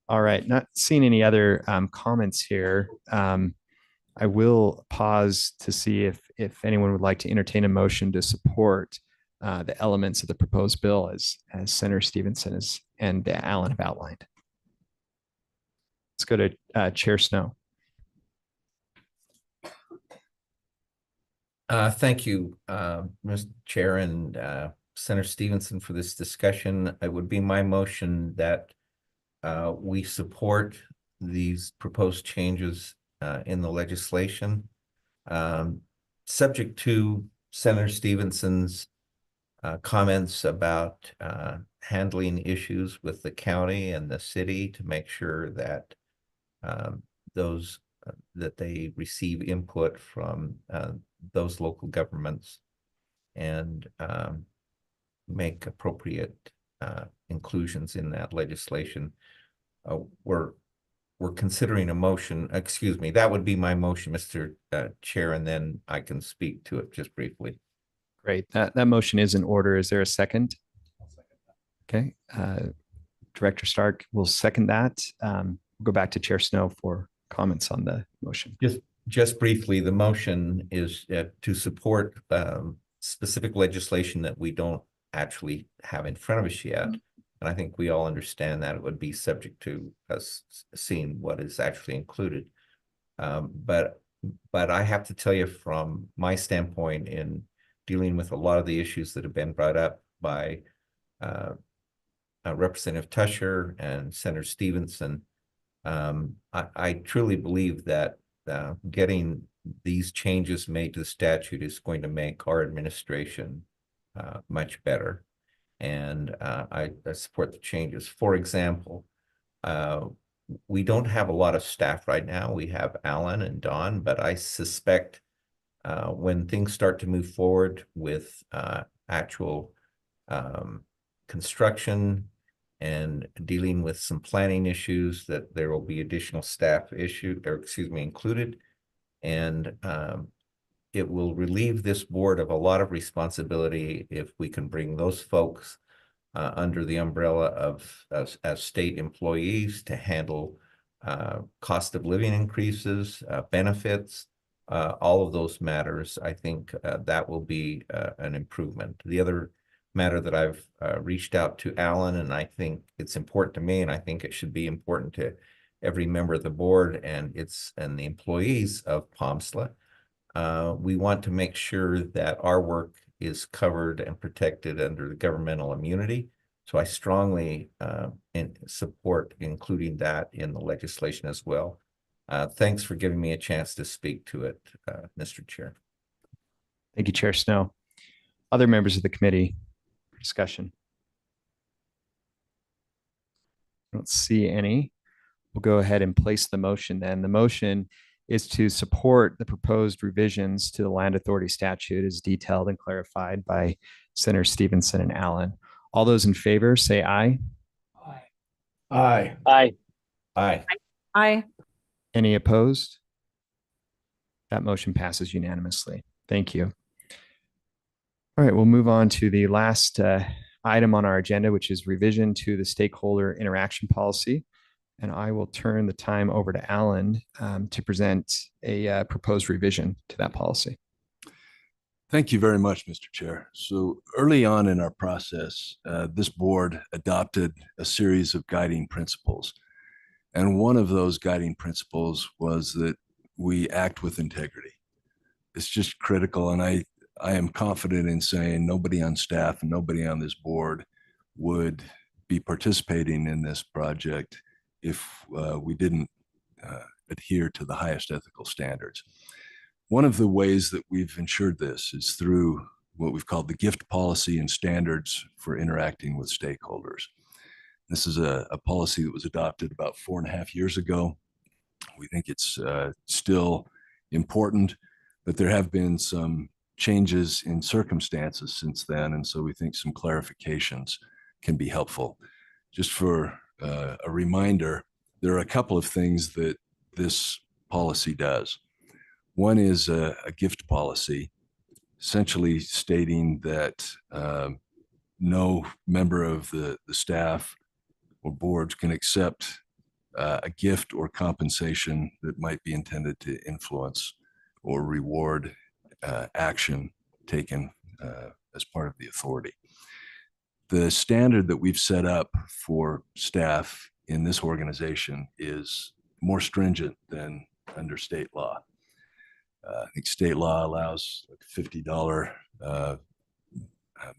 All right, not seeing any other comments here. I will pause to see if anyone would like to entertain a motion to support the elements of the proposed bill as Senator Stevenson and Alan have outlined. Let's go to Chair Snow. Thank you, Mr. Chair and Senator Stevenson, for this discussion. It would be my motion that we support these proposed changes in the legislation, subject to Senator Stevenson's comments about handling issues with the county and the city to make sure that that they receive input from those local governments and make appropriate inclusions in that legislation. We're considering a motion, excuse me, that would be my motion, Mr. Chair, and then I can speak to it just briefly. Great. That motion is in order. Is there a second? Okay. Director Stark will second that. We'll go back to Chair Snow for comments on the motion. Just briefly, the motion is to support specific legislation that we don't actually have in front of us yet. And I think we all understand that it would be subject to us seeing what is actually included. But I have to tell you, from my standpoint in dealing with a lot of the issues that have been brought up by Representative Tusher and Senator Stevenson, I truly believe that getting these changes made to the statute is going to make our administration much better. And I support the changes. For example, we don't have a lot of staff right now. We have Alan and Don, but I suspect when things start to move forward with actual construction and dealing with some planning issues, that there will be additional staff included. And it will relieve this board of a lot of responsibility if we can bring those folks under the umbrella of as state employees to handle cost of living increases, benefits, all of those matters. I think that will be an improvement. The other matter that I've reached out to Alan, and I think it's important to me, and I think it should be important to every member of the board and the employees of POMSLA. We want to make sure that our work is covered and protected under the governmental immunity. So I strongly support including that in the legislation as well. Thanks for giving me a chance to speak to it, Mr. Chair. Thank you, Chair Snow. Other members of the committee? for discussion? I don't see any. We'll go ahead and place the motion then. The motion is to support the proposed revisions to the Land Authority statute as detailed and clarified by Senator Stevenson and Allen. All those in favor say aye. Aye. Aye. Aye. Aye. Any opposed? That motion passes unanimously. Thank you. All right, we'll move on to the last item on our agenda, which is revision to the stakeholder interaction policy. And I will turn the time over to Alan to present a proposed revision to that policy. Thank you very much, Mr. Chair. So early on in our process, this board adopted a series of guiding principles. And one of those guiding principles was that we act with integrity. It's just critical. And I am confident in saying nobody on staff and nobody on this board would be participating in this project if we didn't adhere to the highest ethical standards. One of the ways that we've ensured this is through what we've called the gift policy and standards for interacting with stakeholders. This is a policy that was adopted about 4.5 years ago. We think it's still important, but there have been some changes in circumstances since then. And so we think some clarifications can be helpful. Just for a reminder, there are a couple of things that this policy does. One is a gift policy, essentially stating that no member of the staff or boards can accept a gift or compensation that might be intended to influence or reward action taken as part of the authority. The standard that we've set up for staff in this organization is more stringent than under state law. I think state law allows like $50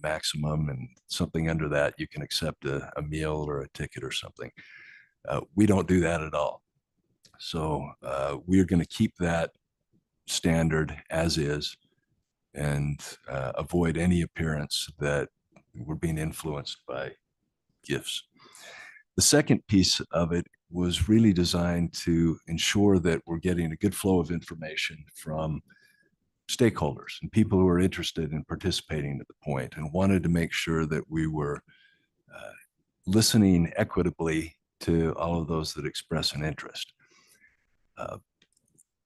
maximum, and something under that you can accept a meal or a ticket or something. We don't do that at all. So we're going to keep that standard as is and avoid any appearance that we're being influenced by gifts. The second piece of it was really designed to ensure that we're getting a good flow of information from stakeholders and people who are interested in participating at the point, and wanted to make sure that we were listening equitably to all of those that express an interest.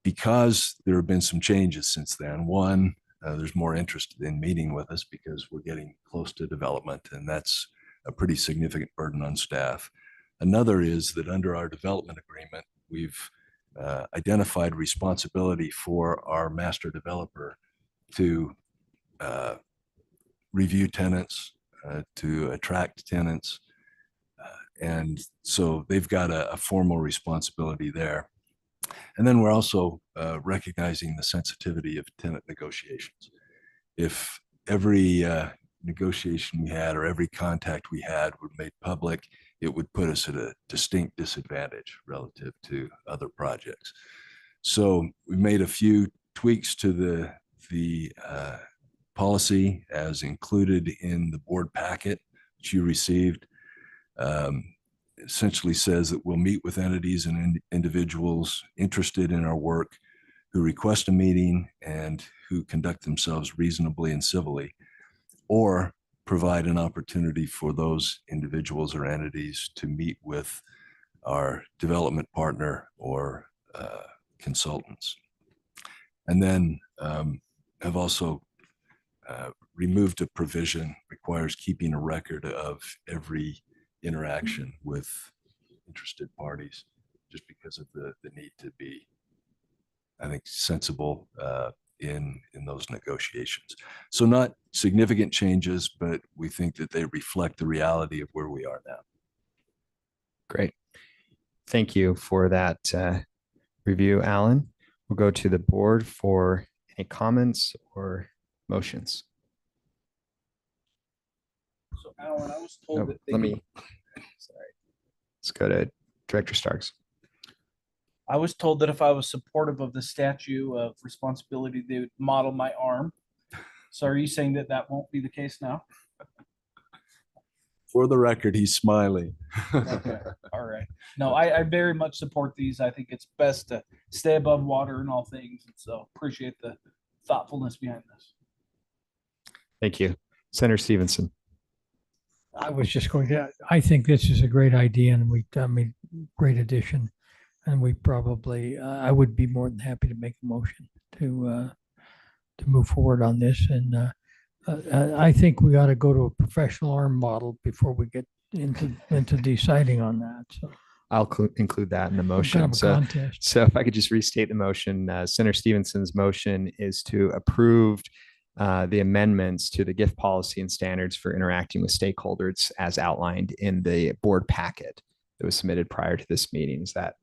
Because there have been some changes since then. One, there's more interest in meeting with us because we're getting close to development, and that's a pretty significant burden on staff. Another is that under our development agreement, we've identified responsibility for our master developer to review tenants, to attract tenants. And so they've got a formal responsibility there. And then we're also recognizing the sensitivity of tenant negotiations. If every negotiation we had or every contact we had were made public, it would put us at a distinct disadvantage relative to other projects. So we made a few tweaks to the policy as included in the board packet that you received. Essentially says that we'll meet with entities and individuals interested in our work who request a meeting and who conduct themselves reasonably and civilly, or provide an opportunity for those individuals or entities to meet with our development partner or consultants. And then have also removed a provision requires keeping a record of every interaction with interested parties, just because of the need to be, I think, sensible in those negotiations. So not significant changes, but we think that they reflect the reality of where we are now. Great. Thank you for that review, Alan. We'll go to the board for any comments or motions. So Alan, I was told that they sorry. Let's go to Director Starks. I was told that if I was supportive of the statute of responsibility, they would model my arm. So are you saying that that won't be the case now? For the record, he's smiling. Okay, all right. No, I very much support these. I think it's best to stay above water in all things. And so appreciate the thoughtfulness behind this. Thank you. Senator Stevenson. I was just going to, I think this is a great idea and great addition. And we probably, I would be more than happy to make a motion to move forward on this. And I think we ought to go to a professional arm model before we get into deciding on that. So I'll include that in the kind motion. of a contest. So if I could just restate the motion, Senator Stevenson's motion is to approve the amendments to the gift policy and standards for interacting with stakeholders as outlined in the board packet that was submitted prior to this meeting. Is that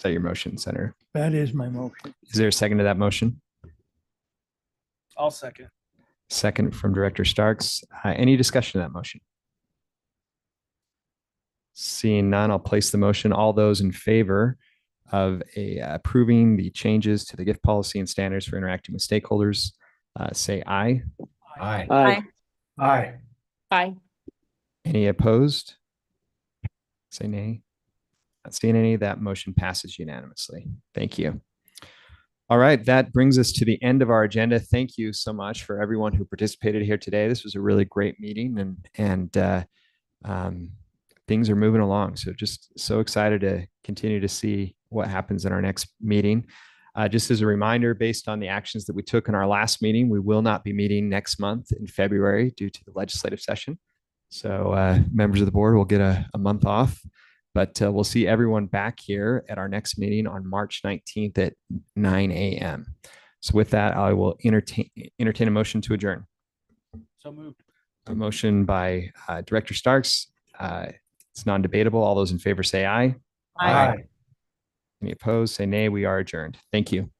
your motion, Senator? That is my motion. Is there a second to that motion? I'll second. Second from Director Starks. Any discussion of that motion? Seeing none, I'll place the motion. All those in favor of approving the changes to the gift policy and standards for interacting with stakeholders, say aye. Aye. Aye. Aye. Aye. Any opposed? Say nay. Not seeing any. That motion passes unanimously. Thank you. All right, that brings us to the end of our agenda. Thank you so much for everyone who participated here today. This was a really great meeting, and things are moving along. So just so excited to continue to see what happens in our next meeting. Just as a reminder, based on the actions that we took in our last meeting, we will not be meeting next month in February due to the legislative session. So members of the board will get a month off. But we'll see everyone back here at our next meeting on March 19th at 9 a.m. So with that, I will entertain a motion to adjourn. So moved. A motion by Director Starks. It's non-debatable. All those in favor say aye. Aye. Any opposed, say nay. We are adjourned. Thank you.